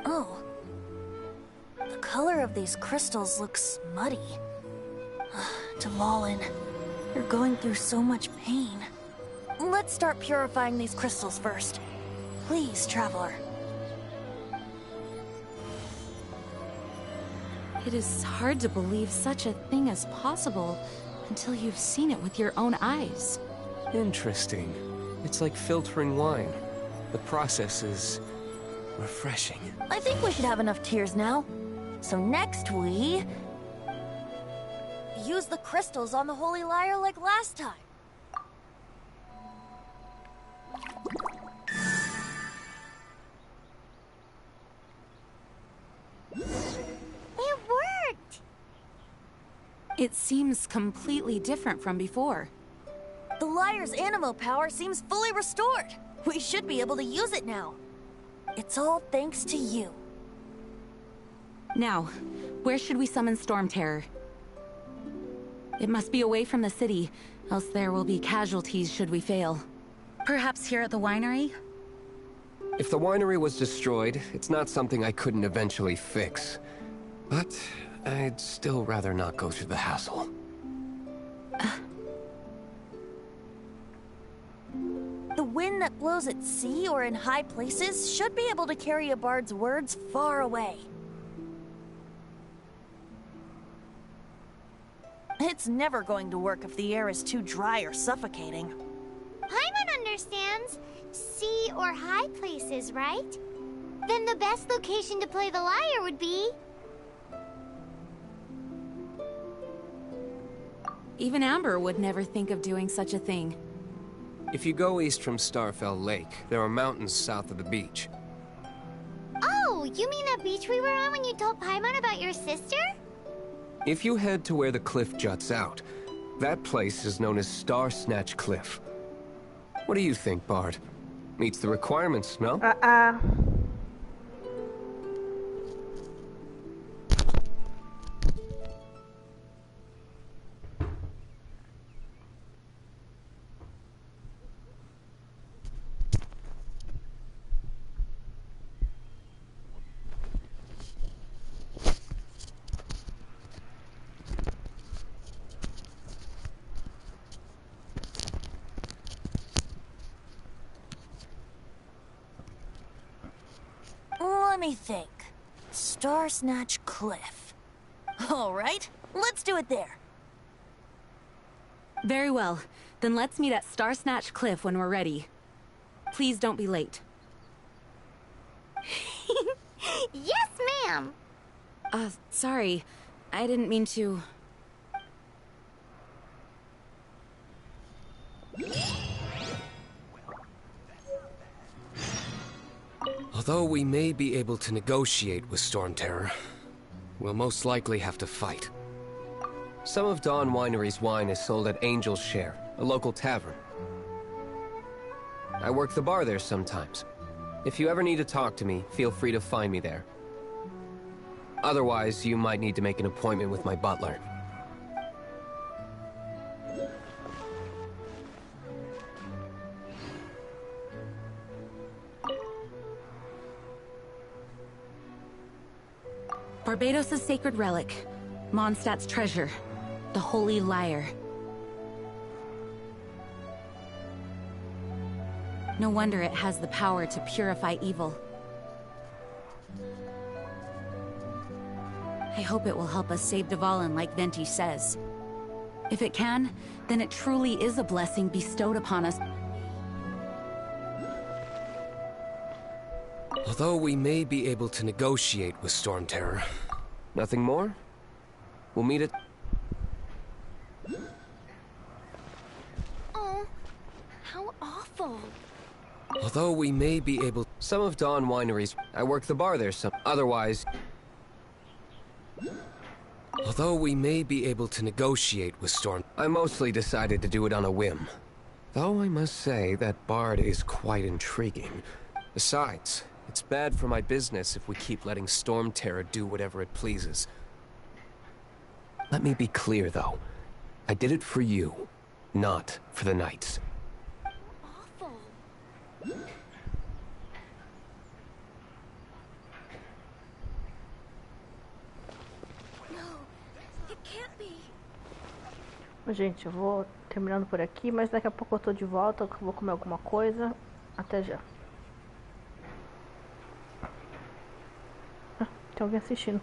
D: Oh. The color of these crystals looks muddy. Dvalin, you're going through so much pain. Let's start purifying these crystals first. Please, Traveler.
C: It is hard to believe such a thing is possible until you've seen it with your own eyes.
L: Interesting. It's like filtering wine. The process is refreshing.
D: I think we should have enough tears now. So next we use the crystals on the Holy Lyre like last time.
B: It worked!
C: It seems completely different from before.
D: The Lyre's animo power seems fully restored. We should be able to use it now. It's all thanks to you.
C: Now, where should we summon Stormterror? It must be away from the city, else there will be casualties should we fail. Perhaps here at the winery?
L: If the winery was destroyed, it's not something I couldn't eventually fix. But I'd still rather not go through the hassle.
D: The wind that blows at sea or in high places should be able to carry a bard's words far away. It's never going to work if the air is too dry or suffocating.
B: Paimon understands sea or high places, right? Then the best location to play the lyre would be...
C: Even Amber would never think of doing such a thing.
L: If you go east from Starfell Lake, there are mountains south of the beach.
B: Oh, you mean that beach we were on when you told Paimon about your sister?
L: If you head to where the cliff juts out, that place is known as Star Snatch Cliff. What do you think, Bard? Meets the requirements, no?
D: Let me think. Star Snatch Cliff. All right, let's do it there.
C: Very well. Then let's meet at Star Snatch Cliff when we're ready. Please don't be late.
B: Yes, ma'am!
C: Sorry. I didn't mean to...
L: Although we may be able to negotiate with Stormterror, we'll most likely have to fight. Some of Dawn Winery's wine is sold at Angel's Share, a local tavern. I work the bar there sometimes. If you ever need to talk to me, feel free to find me there. Otherwise, you might need to make an appointment with my butler.
C: Barbados' sacred relic. Mondstadt's treasure. The Holy Lyre. No wonder it has the power to purify evil. I hope it will help us save Dvalin like Venti says. If it can, then it truly is a blessing bestowed upon us.
L: Although we may be able to negotiate with Stormterror. Nothing more? We'll meet at...
B: Oh, how awful.
L: Although we may be able... Some of Dawn Winery's... I work the bar there some... Otherwise... Although we may be able to negotiate with Storm... I mostly decided to do it on a whim. Though I must say that Bard is quite intriguing. Besides, it's bad for my business if we keep letting Stormterror do whatever it pleases. Let me be clear, though. I did it for you, not for the Knights.
B: Awful.
E: Gente, eu vou terminando por aqui, mas daqui a pouco eu tô de volta, eu vou comer alguma coisa. Até já. Tem alguém assistindo.